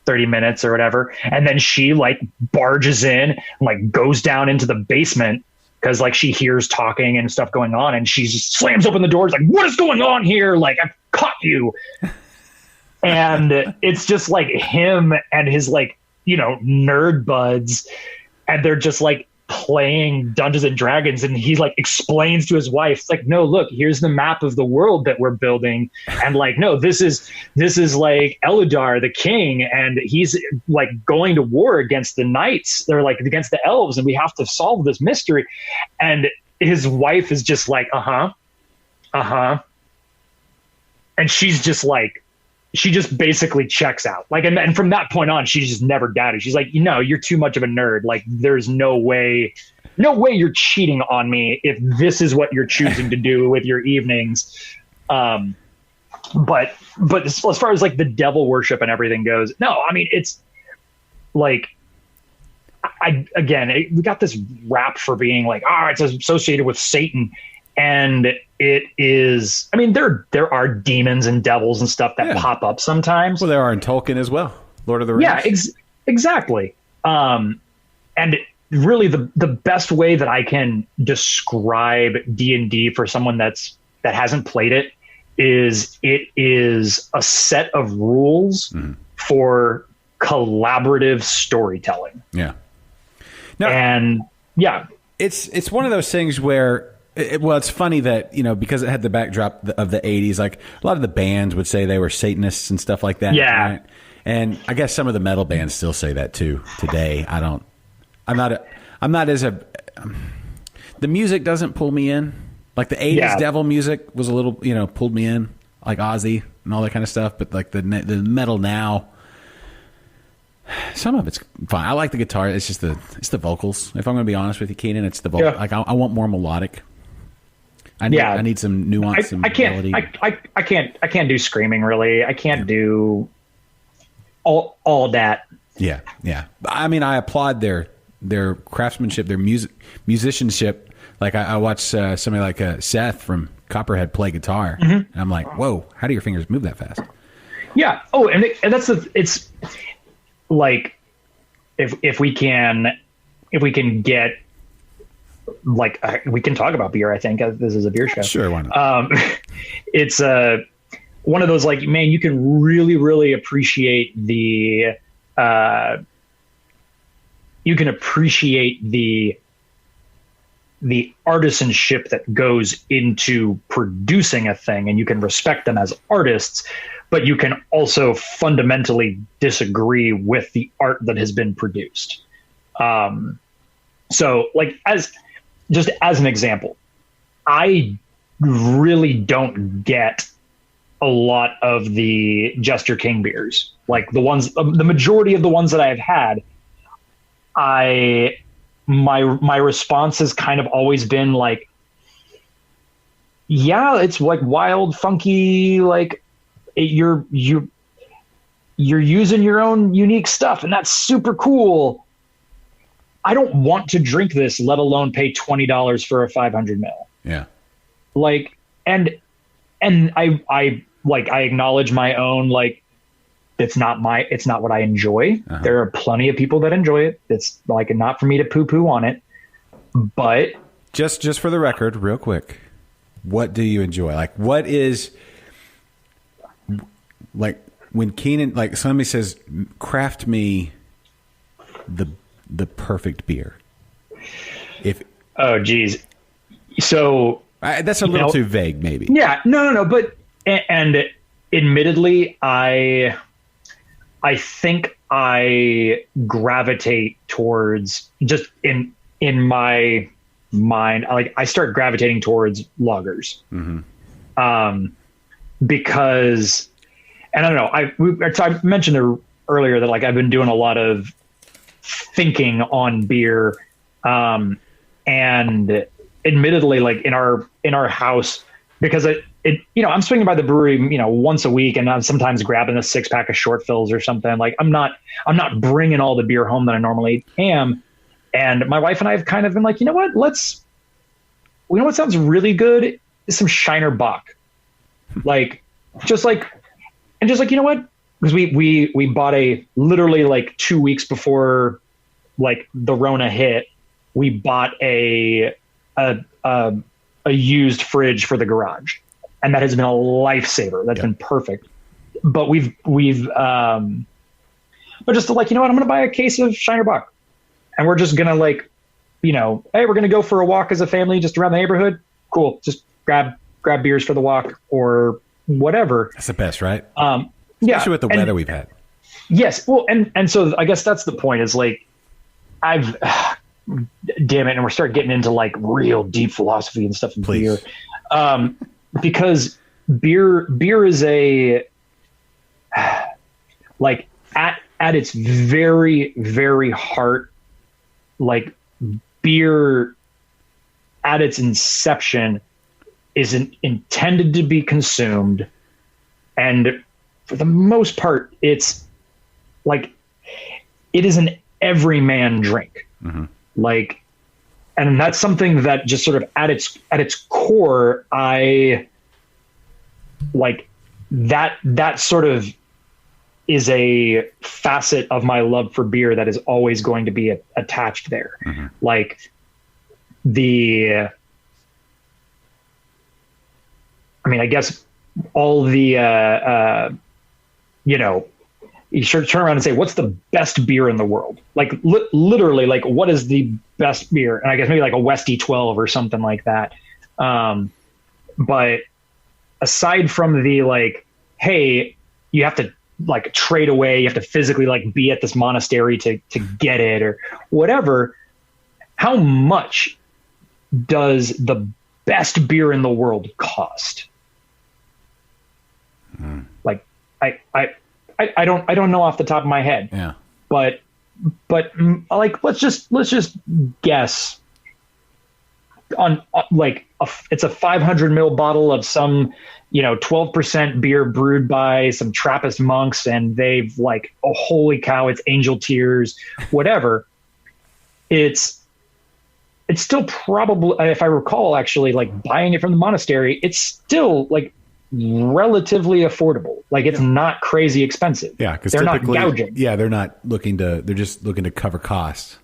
30 minutes or whatever. And then she like barges in and like goes down into the basement, because like she hears talking and stuff going on, and she just slams open the doors like, what is going on here? Like, I've caught you. And it's just like him and his like, nerd buds, and they're just like playing Dungeons and Dragons, and he like explains to his wife, it's like, no, look, here's the map of the world that we're building, and like, no, this is like Eludar the king, and he's like going to war against the knights, they're like against the elves, and we have to solve this mystery. And his wife is just like, and she's just like, she just basically checks out. Like, and from that point on, she's just never doubted. She's like, you're too much of a nerd. Like, there's no way you're cheating on me if this is what you're choosing to do with your evenings. as far as like the devil worship and everything goes, no, I mean, it's like, we got this rap for being like, it's associated with Satan. And it is, I mean, there are demons and devils and stuff that pop up sometimes. Well, there are in Tolkien as well. Lord of the Rings. Yeah, exactly. And really the best way that I can describe D&D for someone that hasn't played it is a set of rules for collaborative storytelling. Yeah. No, and yeah, it's one of those things where it's funny that, because it had the backdrop of the 80s, like a lot of the bands would say they were Satanists and stuff like that. Yeah. Right? And I guess some of the metal bands still say that too today. The music doesn't pull me in. Like the 80s devil music was a little, pulled me in, like Ozzy and all that kind of stuff. But like the metal now, some of it's fine. I like the guitar. It's just the vocals. If I'm going to be honest with you, Keenan, it's the vocals. Yeah. Like I want more melodic. I need some nuance. I can't do screaming really. I can't do all that. Yeah. Yeah. I mean, I applaud their craftsmanship, their musicianship. Like I watched somebody like Seth from Copperhead play guitar, and I'm like, whoa, how do your fingers move that fast? Yeah. Oh, and that's it's like if we can get like we can talk about beer. I think this is a beer show. Sure, why not? It's one of those like, man, you can really, really appreciate the artisanship that goes into producing a thing, and you can respect them as artists, but you can also fundamentally disagree with the art that has been produced. So like as an example, I really don't get a lot of the Jester King beers. Like the majority of the ones that I've had, my response has kind of always been like, yeah, it's like wild, funky, like you're using your own unique stuff, and that's super cool. I don't want to drink this, let alone pay $20 for a 500 ml. Yeah. Like, and I acknowledge my own, like, it's not what I enjoy. Uh-huh. There are plenty of people that enjoy it. It's like not for me to poo-poo on it, but just for the record, real quick, what do you enjoy? Like, what is, like, when Keenan, like, somebody says, craft me the perfect beer. Geez. So that's a little too vague, maybe. Yeah, no. But, and admittedly, I think I gravitate towards, just in my mind, like I start gravitating towards lagers. Mm-hmm. Because, and I don't know, I mentioned earlier that like I've been doing a lot of thinking on beer, and admittedly, like in our house, because I'm swinging by the brewery, once a week, and I'm sometimes grabbing a 6-pack of short fills or something. Like I'm not bringing all the beer home that I normally am. And my wife and I have kind of been like, you know what sounds really good is some Shiner Bock. Like, just like, you know what? Because we bought literally like 2 weeks before like the Rona hit, we bought a used fridge for the garage, and that has been a lifesaver. That's been perfect. But we've but just like, you know what, I'm gonna buy a case of Shiner Bock, and we're just gonna like, hey, we're gonna go for a walk as a family just around the neighborhood. Cool, just grab beers for the walk or whatever. That's the best, right? Especially with the weather we've had. Yes. Well, and so I guess that's the point, is like, damn it. And we're starting getting into like real deep philosophy and stuff in beer. Because beer is like at its very, very heart, like beer at its inception isn't intended to be consumed. And for the most part, it's like, it is an everyman drink. Like, and that's something that just sort of at its core, I like that sort of is a facet of my love for beer that is always going to be attached there. Like I mean, I guess all the, you should turn around and say, what's the best beer in the world? Like literally, like, what is the best beer? And I guess maybe like a Westie 12 or something like that. But aside from the, like, hey, you have to like trade away, you have to physically like be at this monastery to get it or whatever. How much does the best beer in the world cost? Like, I don't know off the top of my head. Yeah. But like, let's just guess on like it's a 500 ml bottle of some, 12% beer brewed by some Trappist monks, and they've like, oh, holy cow, it's angel tears, whatever. It's still probably, if I recall, actually, like buying it from the monastery, it's still like relatively affordable. Like, it's not crazy expensive. Yeah, because they're not gouging. Yeah, they're just looking to cover costs.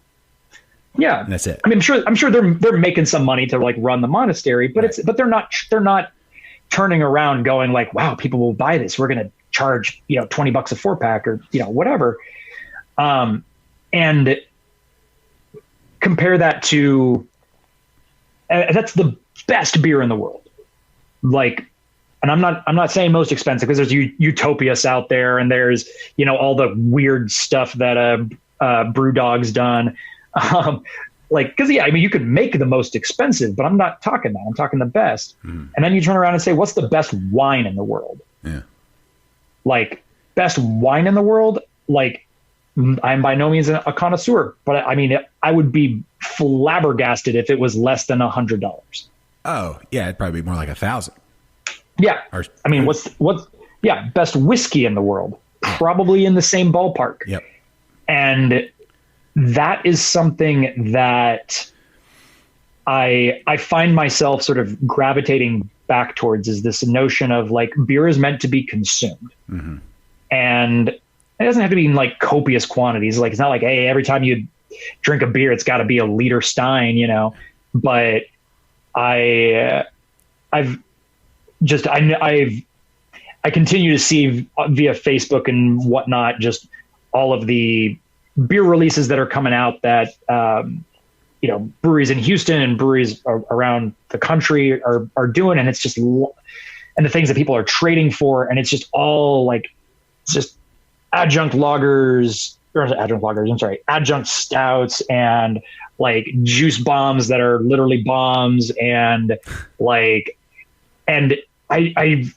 Yeah, and that's it. I mean, I'm sure they're making some money to like run the monastery, but right. but they're not turning around going like, wow, people will buy this. We're going to charge $20 a 4-pack or whatever. And compare that to that's the best beer in the world. Like, and I'm not saying most expensive, because there's Utopias out there, and there's all the weird stuff that Brewdog's done. Because I mean, you could make the most expensive, but I'm not talking that. I'm talking the best. And then you turn around and say, what's the best wine in the world? Yeah. Like, best wine in the world. Like, I'm by no means a connoisseur, but I mean, I would be flabbergasted if it was less than $100. Oh yeah, it'd probably be more like 1,000. Yeah. I mean, best whiskey in the world, probably in the same ballpark. Yep. And that is something that I find myself sort of gravitating back towards, is this notion of like, beer is meant to be consumed. And it doesn't have to be in like copious quantities. Like, it's not like, hey, every time you drink a beer, it's got to be a liter Stein, but I continue to see via Facebook and whatnot, just all of the beer releases that are coming out that, breweries in Houston and breweries around the country are doing. And it's just, and the things that people are trading for. And it's just all like, it's just adjunct stouts and like juice bombs that are literally bombs. And like, and I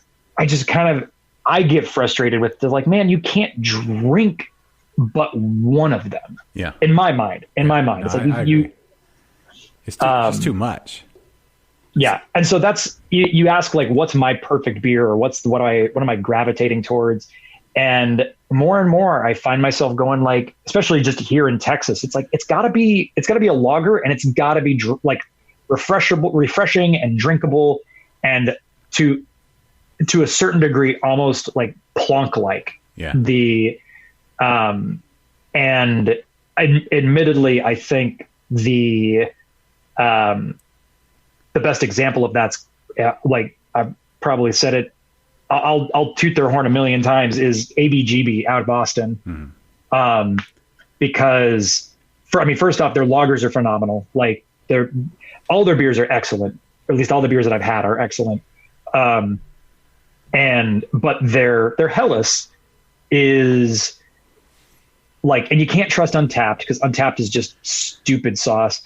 just kind of, I get frustrated with the, like, man, you can't drink but one of them. Yeah. In my mind, it's like it's too much. Yeah. And so that's, you ask like, what's my perfect beer, or what am I gravitating towards? And more I find myself going like, especially just here in Texas, it's like, it's gotta be a lager, and it's gotta be like refreshing and drinkable, and to a certain degree, almost like plonk like. Yeah. And admittedly, I think the best example of that's like, I've probably said it, I'll toot their horn a million times, is ABGB out of Boston. Because first off, their lagers are phenomenal. Like, all their beers are excellent, or at least all the beers that I've had are excellent. But their Helles is like, and you can't trust Untapped, because Untapped is just stupid sauce.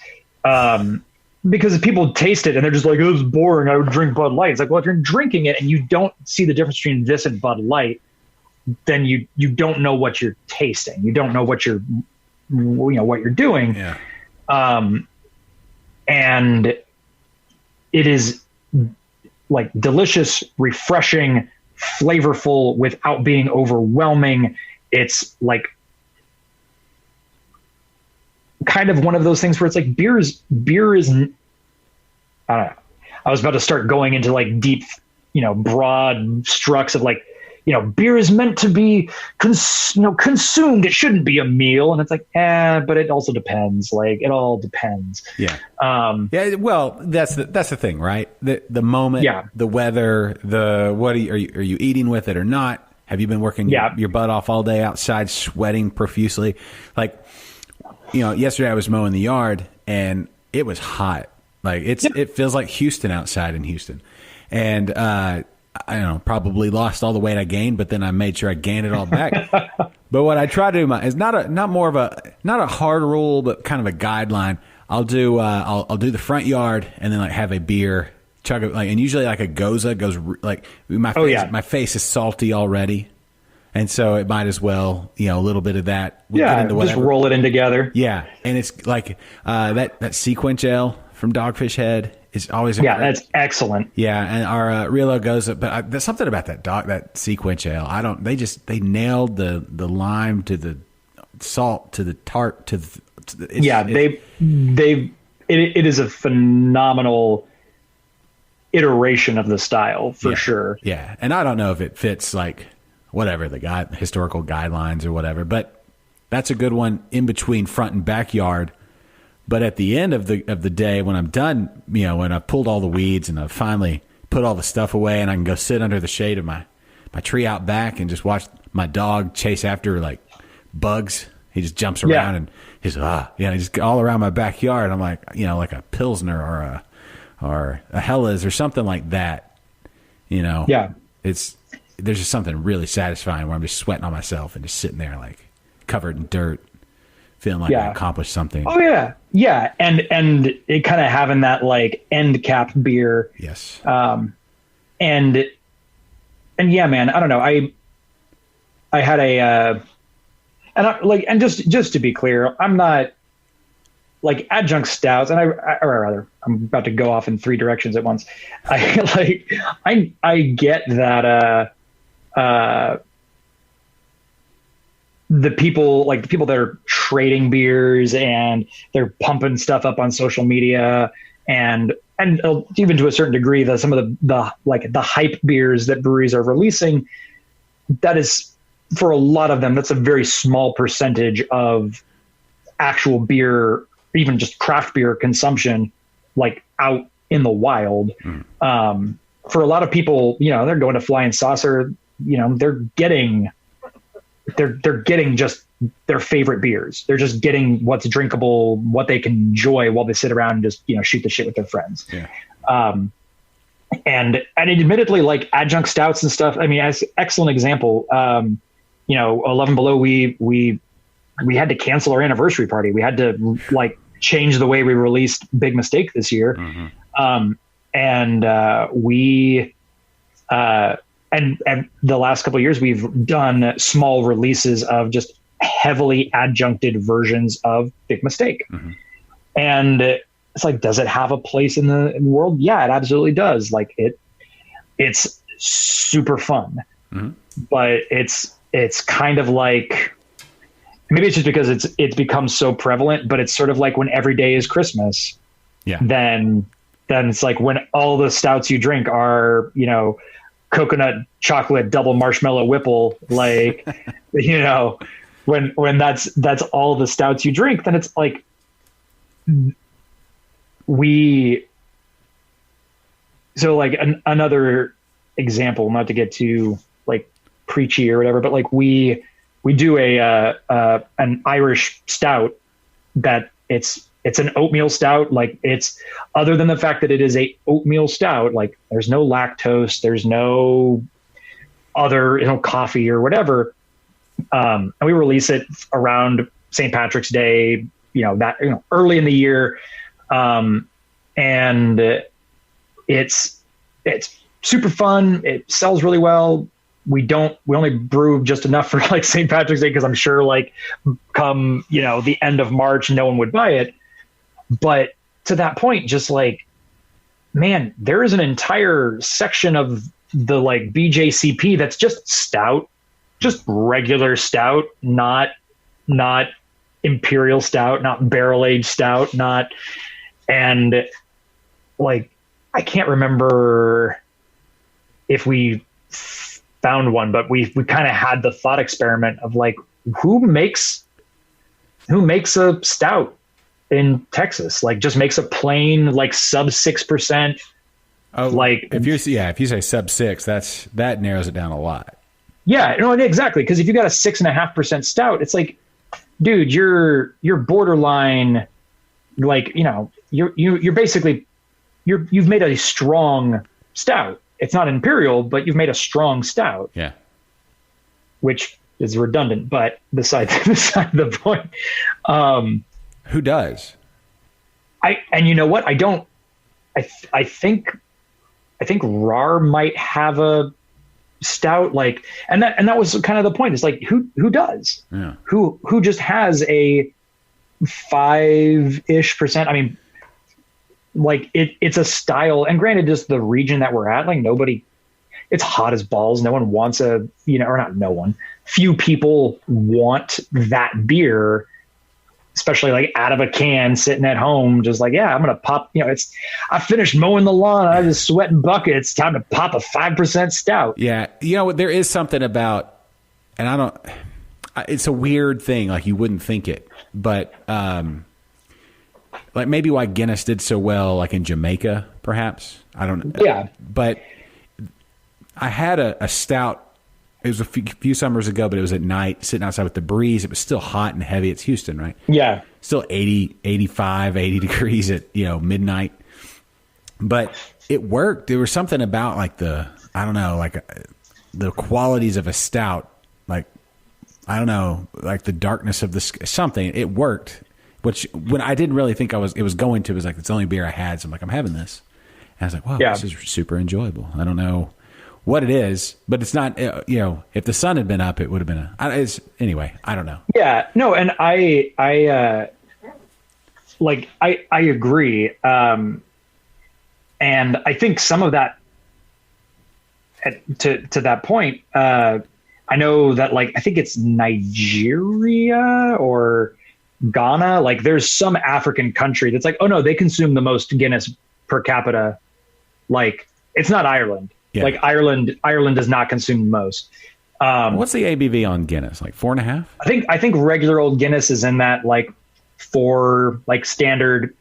Because people taste it and they're just like, oh, it's boring, I would drink Bud Light. It's like, well, if you're drinking it and you don't see the difference between this and Bud Light, then you don't know what you're tasting. You don't know what you're doing. Yeah. And it is like delicious, refreshing, flavorful without being overwhelming. It's like kind of one of those things where it's like beer is, I don't know. I was about to start going into like deep, broad strokes of like, beer is meant to be consumed. It shouldn't be a meal. And it's like, but it also depends. Like it all depends. Yeah. Yeah. Well, that's the thing, right? The moment, the weather, are you eating with it or not? Have you been working your butt off all day outside, sweating profusely? Like, yesterday I was mowing the yard and it was hot. Like it feels like Houston outside in Houston. And, I don't know, probably lost all the weight I gained, but then I made sure I gained it all back. But what I try to do is not a hard rule, but kind of a guideline. I'll do the front yard and then like have a beer, chug it, and usually like a Goza goes like my face is salty already. And so it might as well, a little bit of that. Just roll it in together. Yeah. And it's like, that sequence ale from Dogfish Head is always that's excellent. Yeah, and our Real goes, but there's something about that sequence ale. They nailed the lime to the salt to the tart to the it is a phenomenal iteration of the style for sure. Yeah, and I don't know if it fits like whatever the historical guidelines or whatever, but that's a good one in between front and backyard. But at the end of the day, when I'm done, when I've pulled all the weeds and I've finally put all the stuff away and I can go sit under the shade of my tree out back and just watch my dog chase after like bugs. He just jumps around and he's just all around my backyard. I'm like, like a Pilsner or a Hellas or something like that. There's just something really satisfying where I'm just sweating on myself and just sitting there like covered in dirt, feeling like I accomplished something. Oh yeah. Yeah. And it kind of having that like end cap beer. Yes. And yeah, man, I don't know. I had and just to be clear, I'm not like adjunct stouts, and or I'm about to go off in three directions at once. I get that, the people that are trading beers and they're pumping stuff up on social media and even to a certain degree, some of the hype beers that breweries are releasing, that is for a lot of them, that's a very small percentage of actual beer, even just craft beer consumption, like out in the wild. For a lot of people, they're going to Flying Saucer, they're getting just their favorite beers. They're just getting what's drinkable, what they can enjoy while they sit around and just, shoot the shit with their friends. Yeah. And admittedly, like adjunct stouts and stuff, I mean, as excellent example, 11 Below, we had to cancel our anniversary party. We had to like change the way we released Big Mistake this year. And the last couple of years, we've done small releases of just heavily adjuncted versions of Big Mistake. And it's like, does it have a place in the world? Yeah, it absolutely does. Like it's super fun, but it's kind of like, maybe it's just because it's become so prevalent, but it's sort of like when every day is Christmas. Yeah. Then it's like when all the stouts you drink are, coconut chocolate double marshmallow Whipple, like, when that's all the stouts you drink, then it's like another example, not to get too like preachy or whatever, but like we do an Irish stout that it's an oatmeal stout. Like it's, other than the fact that it is a oatmeal stout, like there's no lactose, there's no other, coffee or whatever. And we release it around St. Patrick's Day, early in the year. And it's super fun. It sells really well. We only brew just enough for like St. Patrick's Day, because I'm sure like come, the end of March, no one would buy it. But to that point, just like, man, there is an entire section of the like BJCP that's just stout, just regular stout, not imperial stout, not barrel aged stout, and like I can't remember if we found one, but we kind of had the thought experiment of like, who makes a stout in Texas? Like, just makes a plain like sub 6%. Oh, like if you say sub 6, that narrows it down a lot. Yeah, no, exactly. Because if you got a 6.5% stout, it's like, dude, you're borderline. Like, you know, you're basically you've made a strong stout. It's not imperial, but you've made a strong stout. Yeah. Which is redundant, but beside the point. Who does? And you know what? I think RAR might have a stout, like, and that was kind of the point. It's like, who does? Yeah. Who just has a 5-ish%? I mean, like it's a style, and granted, just the region that we're at, like nobody, it's hot as balls. No one wants or not no one. Few people want that beer, especially like out of a can, sitting at home, just like, yeah, I'm gonna pop. I finished mowing the lawn, I was sweating buckets. Time to pop a 5% stout. Yeah, there is something about, and it's a weird thing. Like, you wouldn't think it, but like maybe why Guinness did so well, like in Jamaica, perhaps. I don't know. Yeah, but I had a stout. It was a few summers ago, but it was at night, sitting outside with the breeze. It was still hot and heavy. It's Houston, right? Yeah. Still 80, 85, 80 degrees at, midnight. But it worked. There was something about like the qualities of a stout, like, I don't know, like the darkness of something. It worked, which when I didn't really think it was going to, it was like, it's the only beer I had. So I'm like, I'm having this. And I was like, wow, This is super enjoyable. I don't know what it is, but it's not, if the sun had been up, it would have been anyway, I don't know. Yeah, no. And I agree. And I think some of that, to that point, I know that, like, I think it's Nigeria or Ghana. Like, there's some African country that's like, oh no, they consume the most Guinness per capita. Like, it's not Ireland. Yeah. Like Ireland does not consume the most. What's the ABV on Guinness? Like 4.5? I think regular old Guinness is in that like 4, like standard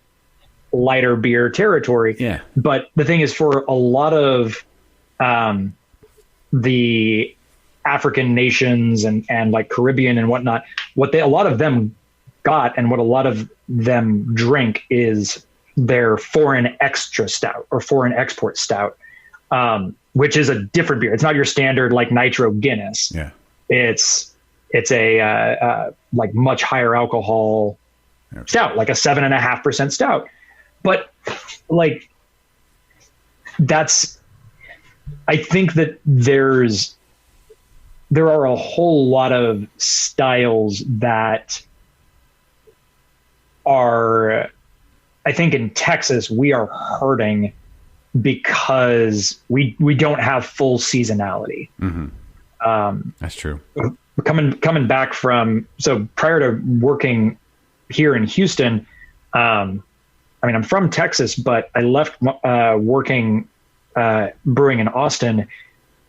lighter beer territory. Yeah. But the thing is, for a lot of the African nations and like Caribbean and whatnot, a lot of them got and what a lot of them drink is their foreign extra stout or foreign export stout. Which is a different beer. It's not your standard like nitro Guinness. Yeah. It's a like much higher alcohol stout, like a 7.5% stout. But like, I think that there are a whole lot of styles that are, I think in Texas, we are hurting because we don't have full seasonality. Mm-hmm. That's true. Coming back from, so prior to working here in Houston, I'm from Texas, but I left working brewing in Austin,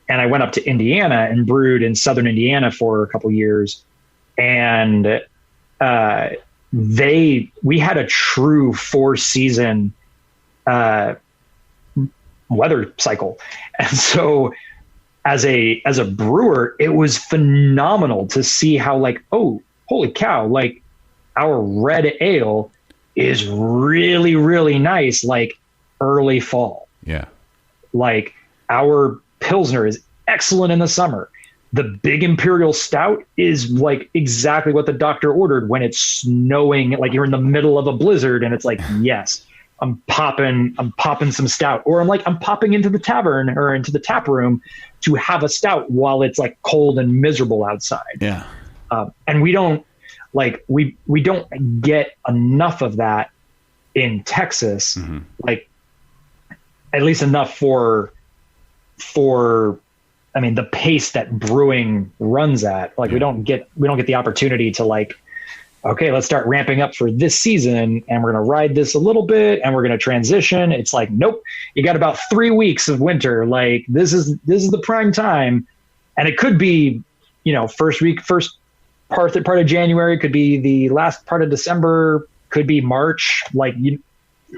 and I went up to Indiana and brewed in Southern Indiana for a couple years, and we had a true 4-season weather cycle. And so as a brewer, it was phenomenal to see how, like, oh, holy cow, like our red ale is really, really nice, like early fall. Yeah. Like our Pilsner is excellent in the summer. The big Imperial Stout is like exactly what the doctor ordered when it's snowing, like you're in the middle of a blizzard, and it's like, yes, I'm popping some stout, or I'm popping into the tavern or into the tap room to have a stout while it's like cold and miserable outside. Yeah. And we don't get enough of that in Texas, like at least enough for for, I mean, the pace that brewing runs at. Like, we don't get the opportunity to like, okay, let's start ramping up for this season and we're going to ride this a little bit and we're going to transition. It's like, nope, you got about 3 weeks of winter. Like, this is the prime time. And it could be, first part of January, could be the last part of December, could be March. Like,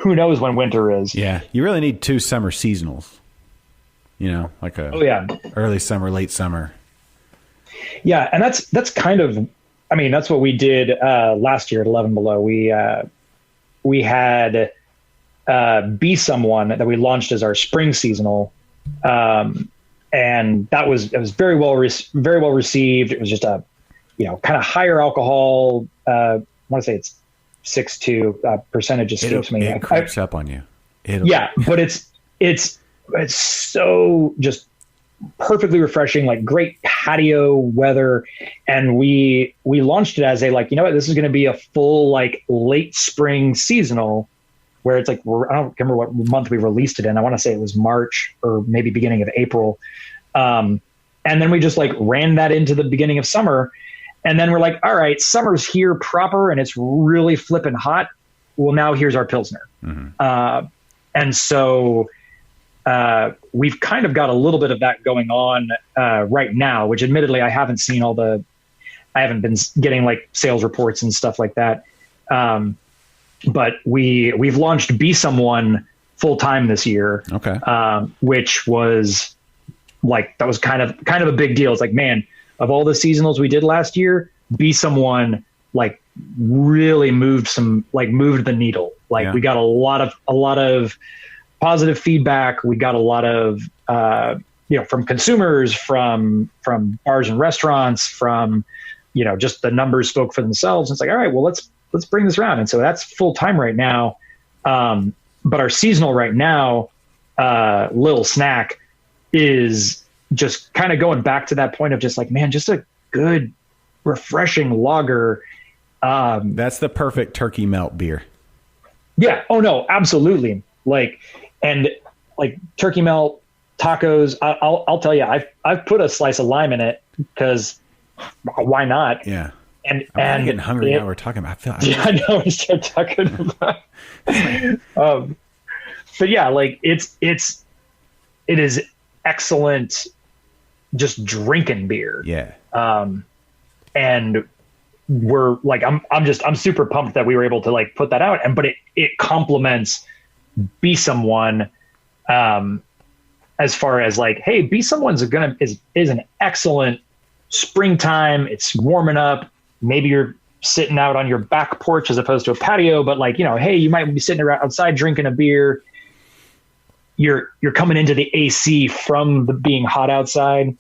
who knows when winter is? Yeah. You really need 2 summer seasonals, like early summer, late summer. Yeah. And that's kind of, I mean, that's what we did last year at 11 Below. We had Be Someone that we launched as our spring seasonal, and it was very well received. It was just a kind of higher alcohol. I want to say it's 6.2 percentage escapes me. It creeps up on you. But it's so just perfectly refreshing, like great patio weather. And we launched it as a, like, this is going to be a full, like, late spring seasonal, where it's like, I don't remember what month we released it in. I want to say it was March or maybe beginning of April. And then we just like ran that into the beginning of summer. And then we're like, all right, summer's here proper and it's really flipping hot. Well, now here's our Pilsner. Mm-hmm. And so we've kind of got a little bit of that going on right now, which admittedly I haven't been getting like sales reports and stuff like that. But we've launched Be Someone full time this year. Okay. Which was like, that was kind of a big deal. It's like, man, of all the seasonals we did last year, Be Someone like really moved the needle. Like, we got a lot of positive feedback. We got a lot of, from consumers, from bars and restaurants, from, just the numbers spoke for themselves. It's like, all right, well, let's bring this around. And so that's full time right now. But our seasonal right now, Little Snack, is just kind of going back to that point of just like, man, just a good, refreshing lager. That's the perfect turkey melt beer. Yeah. Oh no, absolutely. Like turkey melt, tacos. I'll tell you, I've put a slice of lime in it because why not? Yeah. And I'm getting hungry now. We're talking about. I know we start talking about. But yeah, like it is excellent, just drinking beer. Yeah. And we're like, I'm super pumped that we were able to like put that out, but it complements Be Someone, as far as like, hey, Be Someone's is an excellent springtime. It's warming up. Maybe you're sitting out on your back porch as opposed to a patio, but like, hey, you might be sitting outside drinking a beer. You're coming into the AC from being hot outside,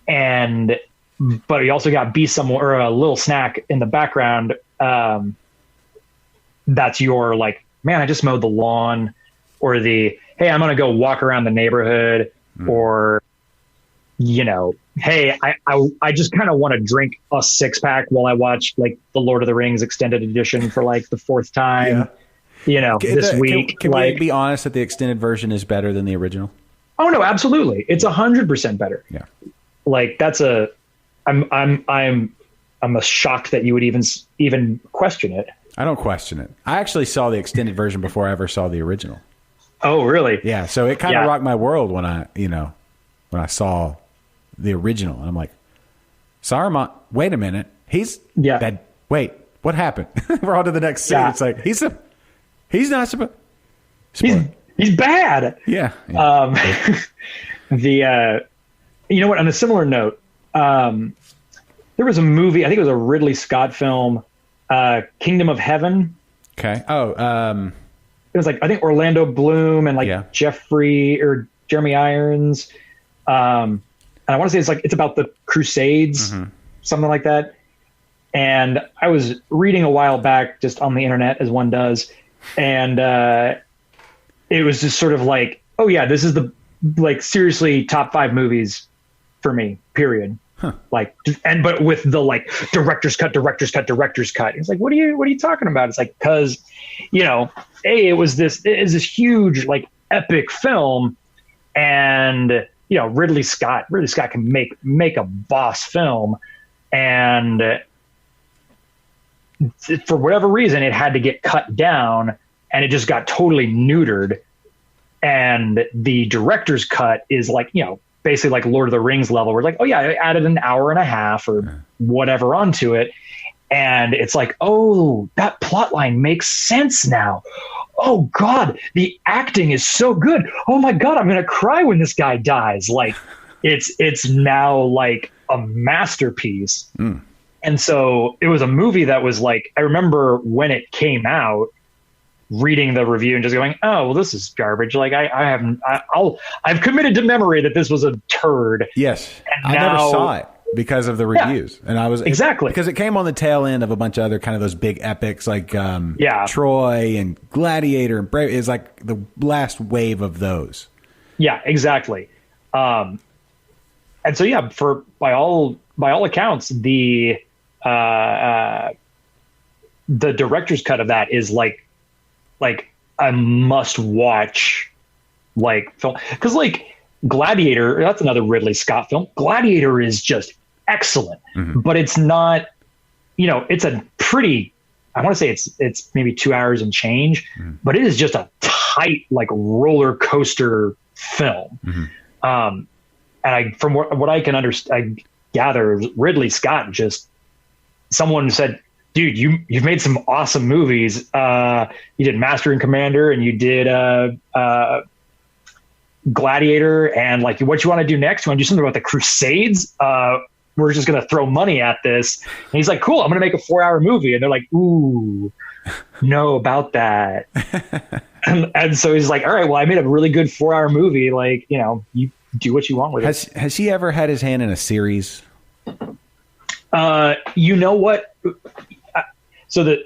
but you also got Be Someone or a Little Snack in the background. That's your like, man, I just mowed the lawn, or the, hey, I'm gonna go walk around the neighborhood, or hey, I just kind of want to drink a 6-pack while I watch like the Lord of the Rings extended edition for like the 4th time. Yeah. This week. Can we be honest that the extended version is better than the original? Oh no, absolutely. It's 100% better. Yeah. Like I'm shocked that you would even question it. I don't question it. I actually saw the extended version before I ever saw the original. Oh, really? Yeah. So it kind of rocked my world when I saw the original. And I'm like, Saruman, wait a minute. He's dead. Wait, what happened? We're on to the next scene. Yeah. It's like, he's not supposed. He's bad. Yeah. You know what? On a similar note, there was a movie. I think it was a Ridley Scott film, Kingdom of Heaven. Okay. Oh, it was like, I think Orlando Bloom and like Jeremy Irons. And I want to say it's about the Crusades, something like that. And I was reading a while back just on the internet, as one does. And it was just sort of like, oh yeah, this is the like seriously top 5 movies for me, period. Huh. Like, but with the like director's cut. It's like, what are you talking about? It's like, cause it is this huge, like epic film. And, you know, Ridley Scott can make a boss film. And for whatever reason, it had to get cut down, and it just got totally neutered. And the director's cut is like, you know, basically like Lord of the Rings level. We're like, oh yeah, I added an hour and a half or whatever onto it. And it's like, oh, that plot line makes sense now. Oh God, the acting is so good. Oh my God, I'm going to cry when this guy dies. Like it's now like a masterpiece. And so it was a movie that was like, I remember when it came out, reading the review and just going, oh, well, this is garbage. Like I've committed to memory that this was a turd. Yes. And I never saw it because of the reviews. And I was exactly because it came on the tail end of a bunch of other kind of those big epics like Troy and Gladiator and Brave is like the last wave of those. Yeah, exactly. And so, yeah, by all accounts, the director's cut of that is like a must watch like film, because like Gladiator, that's another Ridley Scott film. Gladiator is just excellent, but it's not, you know, it's a pretty, I want to say it's maybe 2 hours and change, but it is just a tight like roller coaster film. And from what I can understand, I gather Ridley Scott someone said, dude, you've made some awesome movies. You did Master and Commander, and you did Gladiator, and like, what you want to do next? You want to do something about the Crusades? We're just going to throw money at this. And he's like, cool, I'm going to make a 4-hour movie. And they're like, ooh, no about that. and so he's like, all right, well, I made a really good 4-hour movie. Like, you know, you do what you want with it. Has he ever had his hand in a series? You know what? So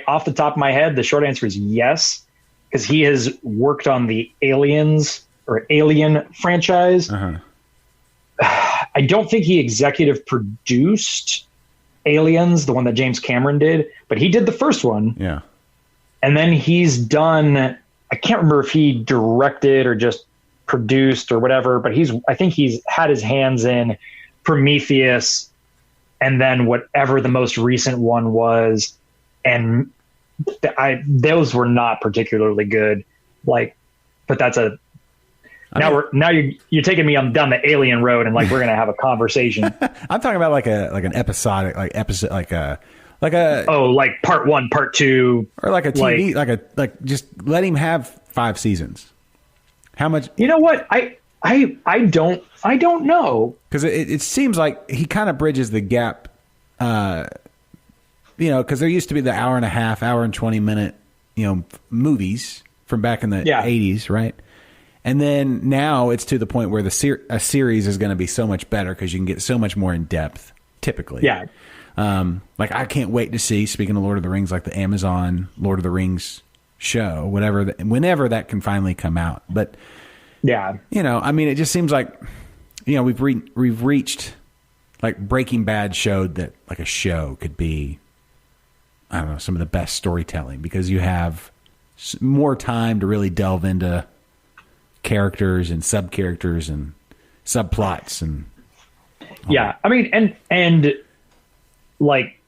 off the top of my head, the short answer is yes, because he has worked on the Alien franchise. I don't think he executive produced Aliens, the one that James Cameron did, but he did the first one. Yeah. And then he's done, I can't remember if he directed or just produced or whatever, but I think he's had his hands in Prometheus, and then whatever the most recent one was, and those were not particularly good. Like, but that's you're taking me down the Alien road, and like we're gonna have a conversation. I'm talking about like an episodic episode like a like part 1, part 2, or like a TV like just let him have 5 seasons. How much? You know what? I don't know, because it seems like he kind of bridges the gap, you know, because there used to be the hour and a half, hour and 20-minute, you know, movies from back in the 80s, right? And then now it's to the point where a series is going to be so much better because you can get so much more in depth, typically. Yeah. Like I can't wait to see, speaking of Lord of the Rings, like the Amazon Lord of the Rings show, whenever that can finally come out. But yeah, you know, I mean, it just seems like, you know, we've reached, like Breaking Bad showed that like a show could be, I don't know, some of the best storytelling because you have more time to really delve into characters and sub-characters and subplots and yeah. I mean, and like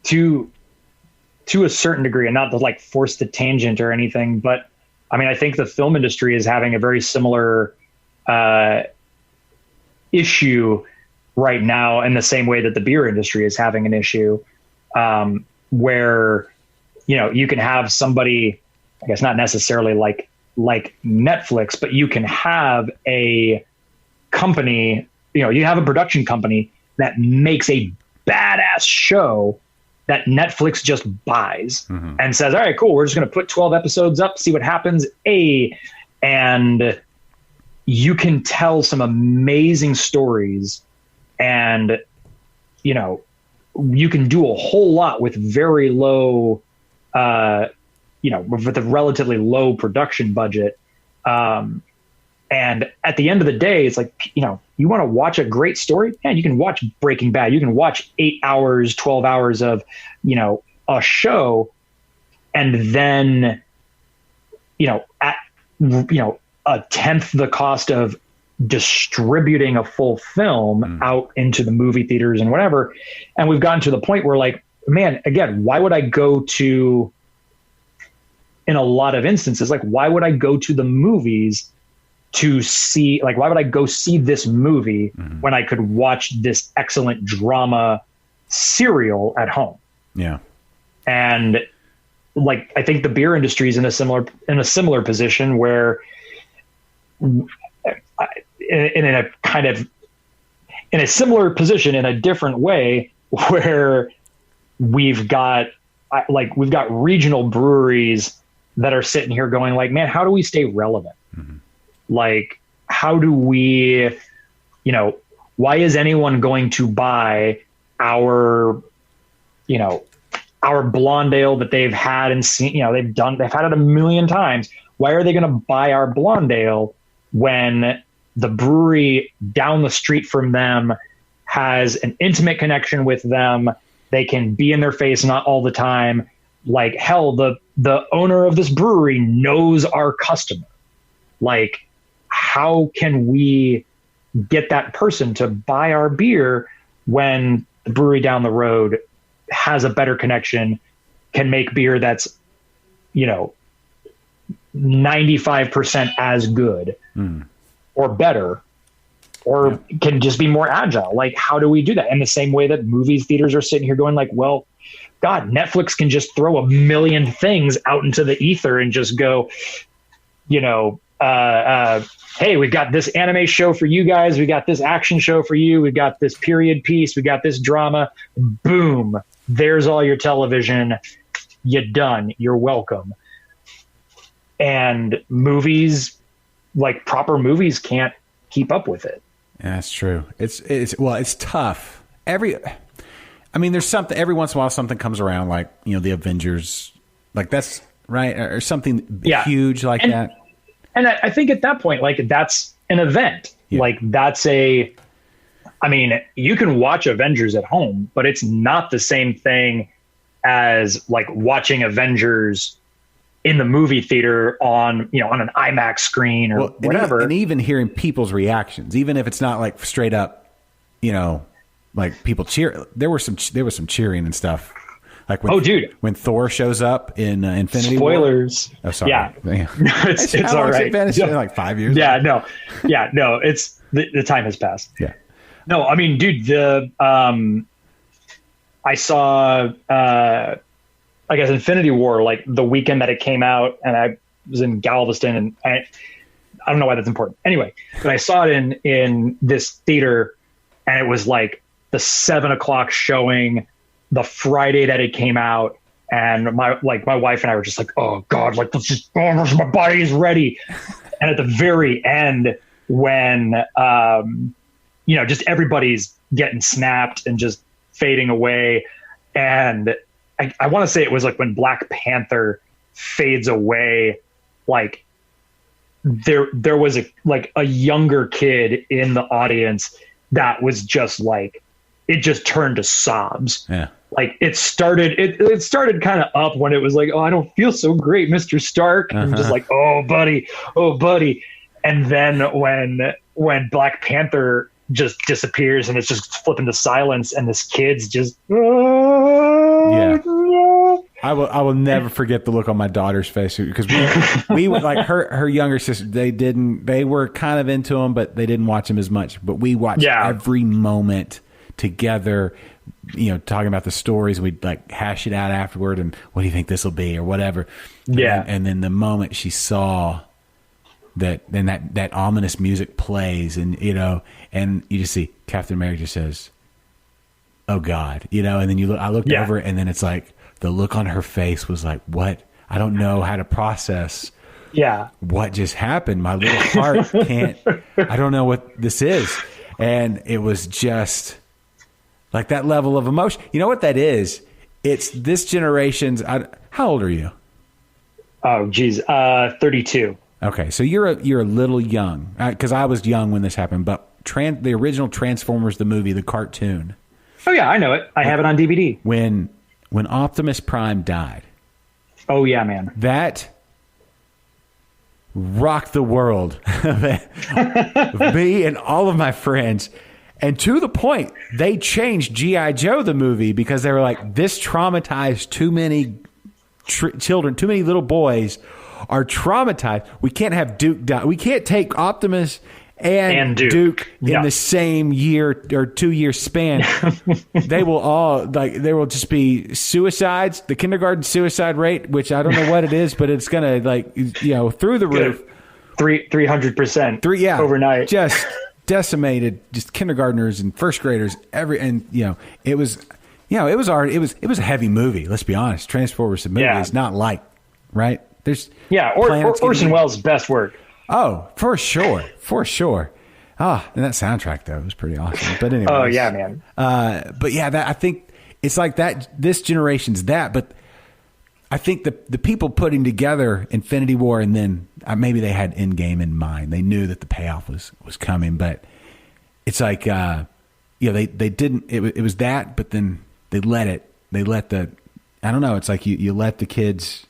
to a certain degree, and not to like force the tangent or anything, but I mean, I think the film industry is having a very similar issue right now, in the same way that the beer industry is having an issue, where, you know, you can have somebody, I guess not necessarily like Netflix, but you can have a company, you know, you have a production company that makes a badass show that Netflix just buys and says, all right, cool, we're just going to put 12 episodes up, see what happens. And you can tell some amazing stories, and, you know, you can do a whole lot with very low, you know, with a relatively low production budget. And at the end of the day, it's like, you know, you want to watch a great story? Yeah, you can watch Breaking Bad. You can watch 8 hours, 12 hours of, you know, a show. And then, you know, a tenth the cost of distributing a full film out into the movie theaters and whatever. And we've gotten to the point where, like, man, again, why would I go to, in a lot of instances, like, why would I go to the movies to see, like, why would I go see this movie when I could watch this excellent drama serial at home? Yeah. And like, I think the beer industry is in a similar position where in a similar position in a different way, where we've got regional breweries that are sitting here going like, man, how do we stay relevant? Like, how do we, why is anyone going to buy our blonde ale that they've had and seen, they've had it a million times. Why are they going to buy our blonde ale when the brewery down the street from them has an intimate connection with them? They can be in their face, not all the time. Like, hell, the owner of this brewery knows our customer. Like, how can we get that person to buy our beer when the brewery down the road has a better connection, can make beer that's, 95% as good or better, or can just be more agile? Like, how do we do that? In the same way that movies theaters are sitting here going like, well, God, Netflix can just throw a million things out into the ether and just go, hey, we've got this anime show for you guys. We got this action show for you. We've got this period piece. We got this drama. Boom. There's all your television. You're done. You're welcome. And movies, like proper movies, can't keep up with it. Yeah, that's true. It's tough. There's something, every once in a while something comes around, like, the Avengers, like, that's right. Or something huge like that. And I think at that point, like, that's an event. Yeah. Like, you can watch Avengers at home, but it's not the same thing as like watching Avengers in the movie theater on an IMAX screen or whatever. And even hearing people's reactions, even if it's not like straight up, like people cheer. There was some cheering and stuff. Like when Thor shows up in Infinity Spoilers. War. Oh, sorry. Yeah. It's How all long has right. it been? It's been like 5 years. Yeah, no. It's the time has passed. Yeah. No, I mean, dude, I saw, I guess, Infinity War, like the weekend that it came out, and I was in Galveston, and I don't know why that's important. Anyway, but I saw it in this theater, and it was like the 7:00 showing the Friday that it came out. And my wife and I were just like, oh God, like, my body is ready. And at the very end, when, just everybody's getting snapped and just fading away. And I want to say it was like when Black Panther fades away, like there was a younger kid in the audience that was just like, it just turned to sobs. Yeah. Like it started kind of up when it was like, oh, I don't feel so great, Mr. Stark. And I'm just like, oh buddy. And then when Black Panther just disappears and it's just flipping to silence and this kid's just, yeah. I will never forget the look on my daughter's face, because we were like her younger sister. They were kind of into him, but they didn't watch him as much. But we watched every moment together, talking about the stories. We'd like hash it out afterward, and what do you think this will be or whatever. Yeah. And then the moment she saw that ominous music plays, and and you just see Captain America just says, "Oh God," and then I looked over, and then it's like the look on her face was like, "What? I don't know how to process." Yeah. What just happened? My little heart can't. I don't know what this is, and it was just like that level of emotion. You know what that is? It's this generation's. How old are you? Oh, geez, 32. Okay, so you're a little young, because I was young when this happened. But the original Transformers, the movie, the cartoon. Oh yeah, I know it. I have it on DVD. When Optimus Prime died. Oh yeah, man. That rocked the world. Me and all of my friends. And to the point, they changed G.I. Joe, the movie, because they were like, this traumatized too many children, too many little boys are traumatized. We can't have Duke die. We can't take Optimus and Duke in the same year or 2 year span. They will just be suicides, the kindergarten suicide rate, which I don't know what it is, but it's gonna through the roof. 300% overnight. Just decimated, just kindergartners and first graders. It was a heavy movie. Let's be honest. Transformers the movie is not light, right? There's Orson Welles' best work. Oh, for sure. And that soundtrack though was pretty awesome. But anyway. Oh yeah, man. I think it's like that. This generation's that. But I think the people putting together Infinity War, and then maybe they had Endgame in mind. They knew that the payoff was coming. But it's like they didn't. It was that, but then they let the. I don't know. It's like you let the kids.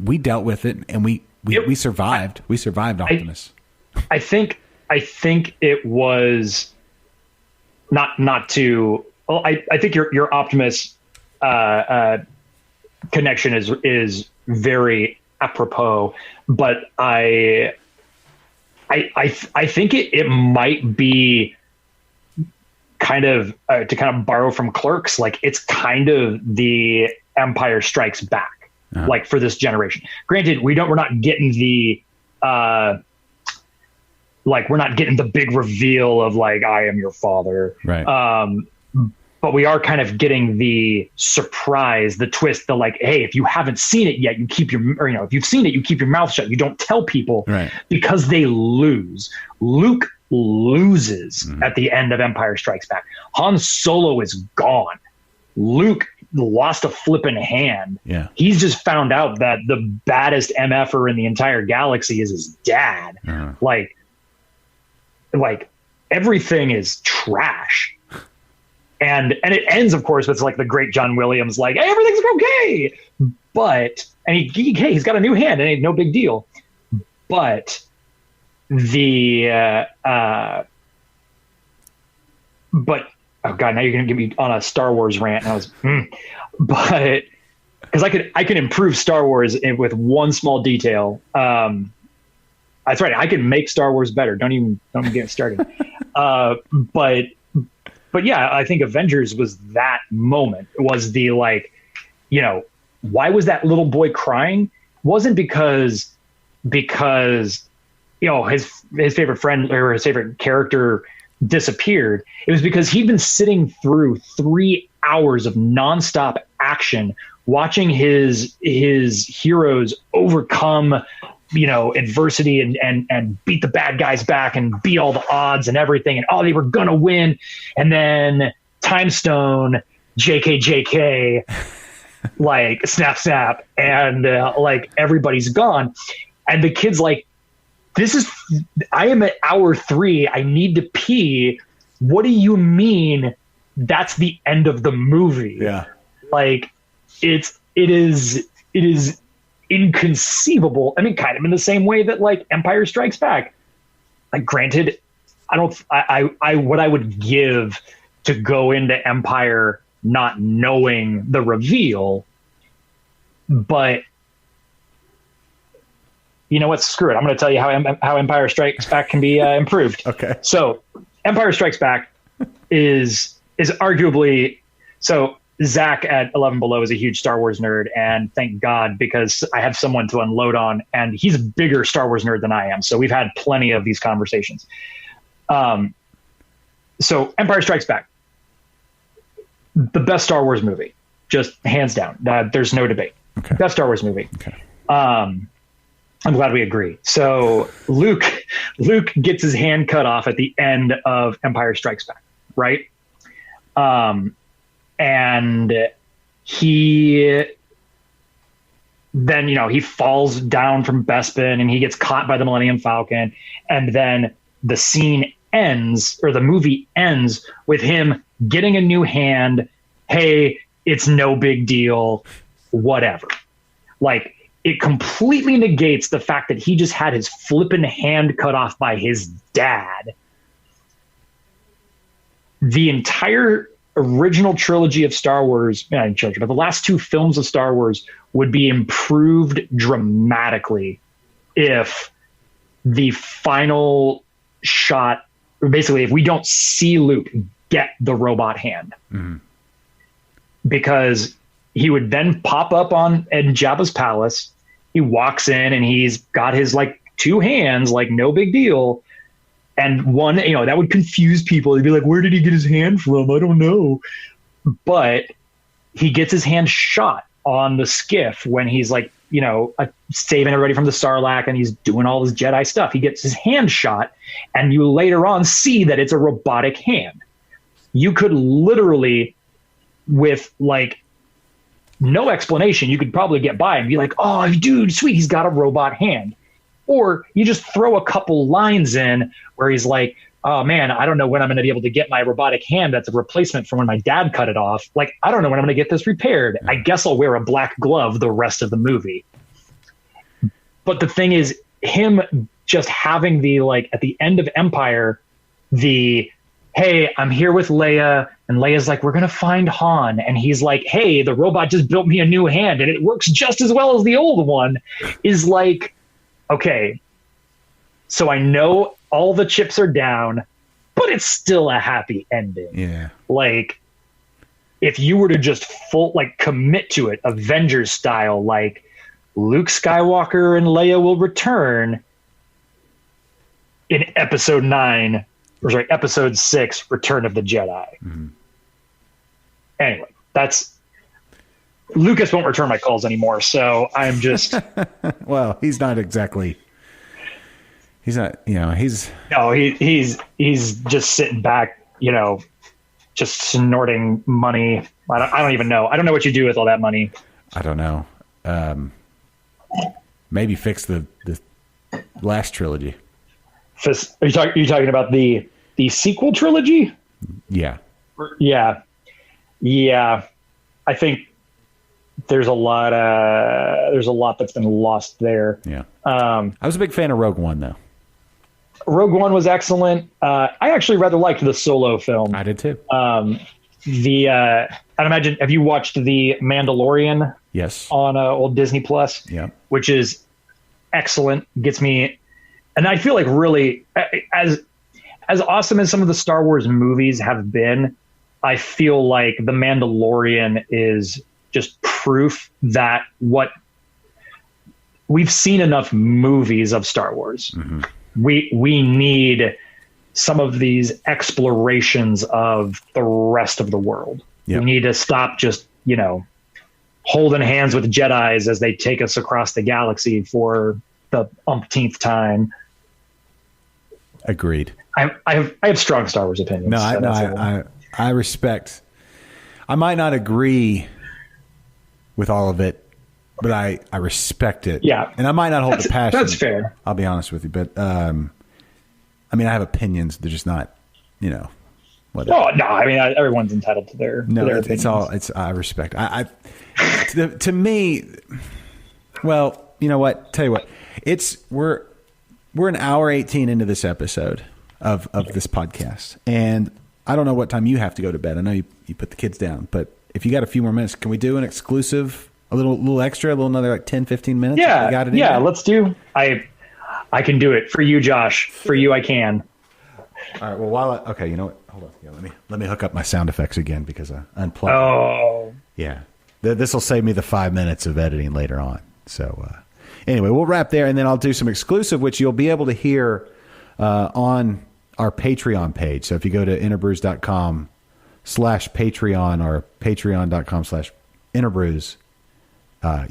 We dealt with it, and we survived. We survived Optimus. I think it was not to. Well, I think your Optimus connection is very apropos, but I think it might be kind of to kind of borrow from Clerks. Like it's kind of the Empire Strikes Back. Like for this generation. Granted, we're not getting the we're not getting the big reveal of like I am your father. Right. But we are kind of getting the surprise, the twist, the like, hey, if you haven't seen it yet, if you've seen it, you keep your mouth shut. You don't tell people because they lose. Luke loses at the end of Empire Strikes Back. Han Solo is gone. Luke lost a flipping hand. Yeah. He's just found out that the baddest MFer in the entire galaxy is his dad. Like everything is trash. And it ends, of course, with like the great John Williams, like, hey, everything's okay. But, and he's got a new hand and ain't no big deal. But oh God, now you're going to get me on a Star Wars rant. And but because I can improve Star Wars with one small detail. That's right. I can make Star Wars better. Don't even get started. But yeah, I think Avengers was that moment. It was the like, why was that little boy crying? It wasn't because his favorite friend or his favorite character disappeared. It was because he'd been sitting through 3 hours of nonstop action, watching his heroes overcome, adversity and beat the bad guys back and beat all the odds and everything. And they were gonna win. And then Time Stone, JK, like snap, and like everybody's gone. And the kid's like, I am at hour 3. I need to pee. What do you mean? That's the end of the movie. Yeah. Like it is inconceivable. I mean, kind of in the same way that like Empire Strikes Back. Like, granted, what I would give to go into Empire not knowing the reveal, but you know what? Screw it. I'm going to tell you how Empire Strikes Back can be improved. Okay. So Empire Strikes Back is arguably, so Zach at 11 Below is a huge Star Wars nerd, and thank God, because I have someone to unload on, and he's a bigger Star Wars nerd than I am. So we've had plenty of these conversations. So Empire Strikes Back, the best Star Wars movie, just hands down. There's no debate. Okay. Best Star Wars movie. Okay. I'm glad we agree. So Luke gets his hand cut off at the end of Empire Strikes Back, right? And he then, he falls down from Bespin and he gets caught by the Millennium Falcon. And then the scene ends, or the movie ends, with him getting a new hand. Hey, it's no big deal, whatever. Like, it completely negates the fact that he just had his flippin' hand cut off by his dad. The entire original trilogy of Star Wars, not trilogy, but the last two films of Star Wars would be improved dramatically if the final shot, basically, if we don't see Luke get the robot hand. Mm-hmm. Because he would then pop up in Jabba's palace. He walks in and he's got his like two hands, like no big deal. And one, that would confuse people. They'd be like, where did he get his hand from? I don't know. But he gets his hand shot on the skiff when he's like, saving everybody from the Sarlacc and he's doing all this Jedi stuff. He gets his hand shot and you later on see that it's a robotic hand. You could literally, with like no explanation, you could probably get by and be like, oh, dude, sweet, he's got a robot hand. Or you just throw a couple lines in where he's like, oh man, I don't know when I'm going to be able to get my robotic hand. That's a replacement from when my dad cut it off. Like, I don't know when I'm going to get this repaired. I guess I'll wear a black glove the rest of the movie. But the thing is, him just having the, like, at the end of Empire, hey, I'm here with Leia. And Leia's like, we're going to find Han. And he's like, hey, the robot just built me a new hand and it works just as well as the old one. Is like, okay, so I know all the chips are down, but it's still a happy ending. Yeah. Like, if you were to just commit to it, Avengers style, like Luke Skywalker and Leia will return in episode 6, Return of the Jedi. Mm-hmm. Anyway, Lucas won't return my calls anymore, so I'm just... Well, he's not exactly... He's not, he's... No, he's just sitting back, just snorting money. I don't even know. I don't know what you do with all that money. I don't know. Maybe fix the last trilogy. Are you talking about the sequel trilogy? Yeah. Yeah. I think there's a lot that's been lost there. Yeah. I was a big fan of Rogue One, though. Rogue One was excellent. I actually rather liked the Solo film. I did too. I'd imagine, have you watched The Mandalorian? Yes. On old Disney Plus? Yeah. Which is excellent. Gets me, and I feel like really, as awesome as some of the Star Wars movies have been, I feel like The Mandalorian is just proof that we've seen enough movies of Star Wars. Mm-hmm. We need some of these explorations of the rest of the world. Yep. We need to stop just, holding hands with Jedis as they take us across the galaxy for the umpteenth time. Agreed. I have strong Star Wars opinions. No, I respect. I might not agree with all of it, but I respect it. Yeah. And I might not hold the passion. That's fair. I'll be honest with you. But, I have opinions. They're just not, whatever. Oh, no. Everyone's entitled to their opinions. I respect. To me, well, you know what? Tell you what. We're an hour 18 into this episode of this podcast. And I don't know what time you have to go to bed. I know you put the kids down. But if you got a few more minutes, can we do an exclusive... A little extra, another like 10, 15 minutes? Yeah, got it let's do. I can do it. For you, Josh. For you, I can. All right, well, okay, you know what? Hold on. Yeah, let me hook up my sound effects again because I unplugged. Oh. Yeah. This will save me the 5 minutes of editing later on. So anyway, we'll wrap there, and then I'll do some exclusive, which you'll be able to hear on our Patreon page. So if you go to interbrews.com/Patreon or patreon.com/interbrews,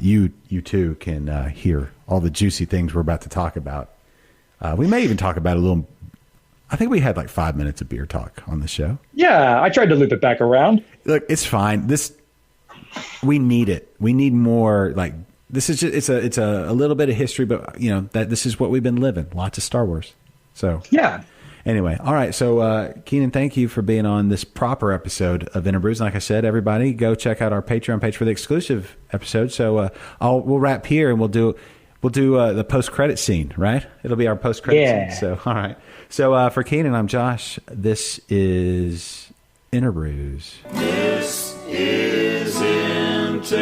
you too can hear all the juicy things we're about to talk about. We may even talk about a little. I think we had like 5 minutes of beer talk on the show. Yeah, I tried to loop it back around. Look, it's fine. We need it. We need more. Like, this is just, it's a little bit of history, but that this is what we've been living. Lots of Star Wars. So yeah. Anyway, all right. So, Keenan, thank you for being on this proper episode of InterBrews. Like I said, everybody, go check out our Patreon page for the exclusive episode. So, we'll wrap here and we'll do the post-credit scene, right? It'll be our post-credit scene. So, all right. So, for Keenan, I'm Josh. This is InterBrews. This is InterBrews.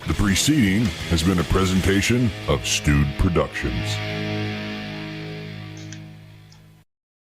The preceding has been a presentation of Stewed Productions.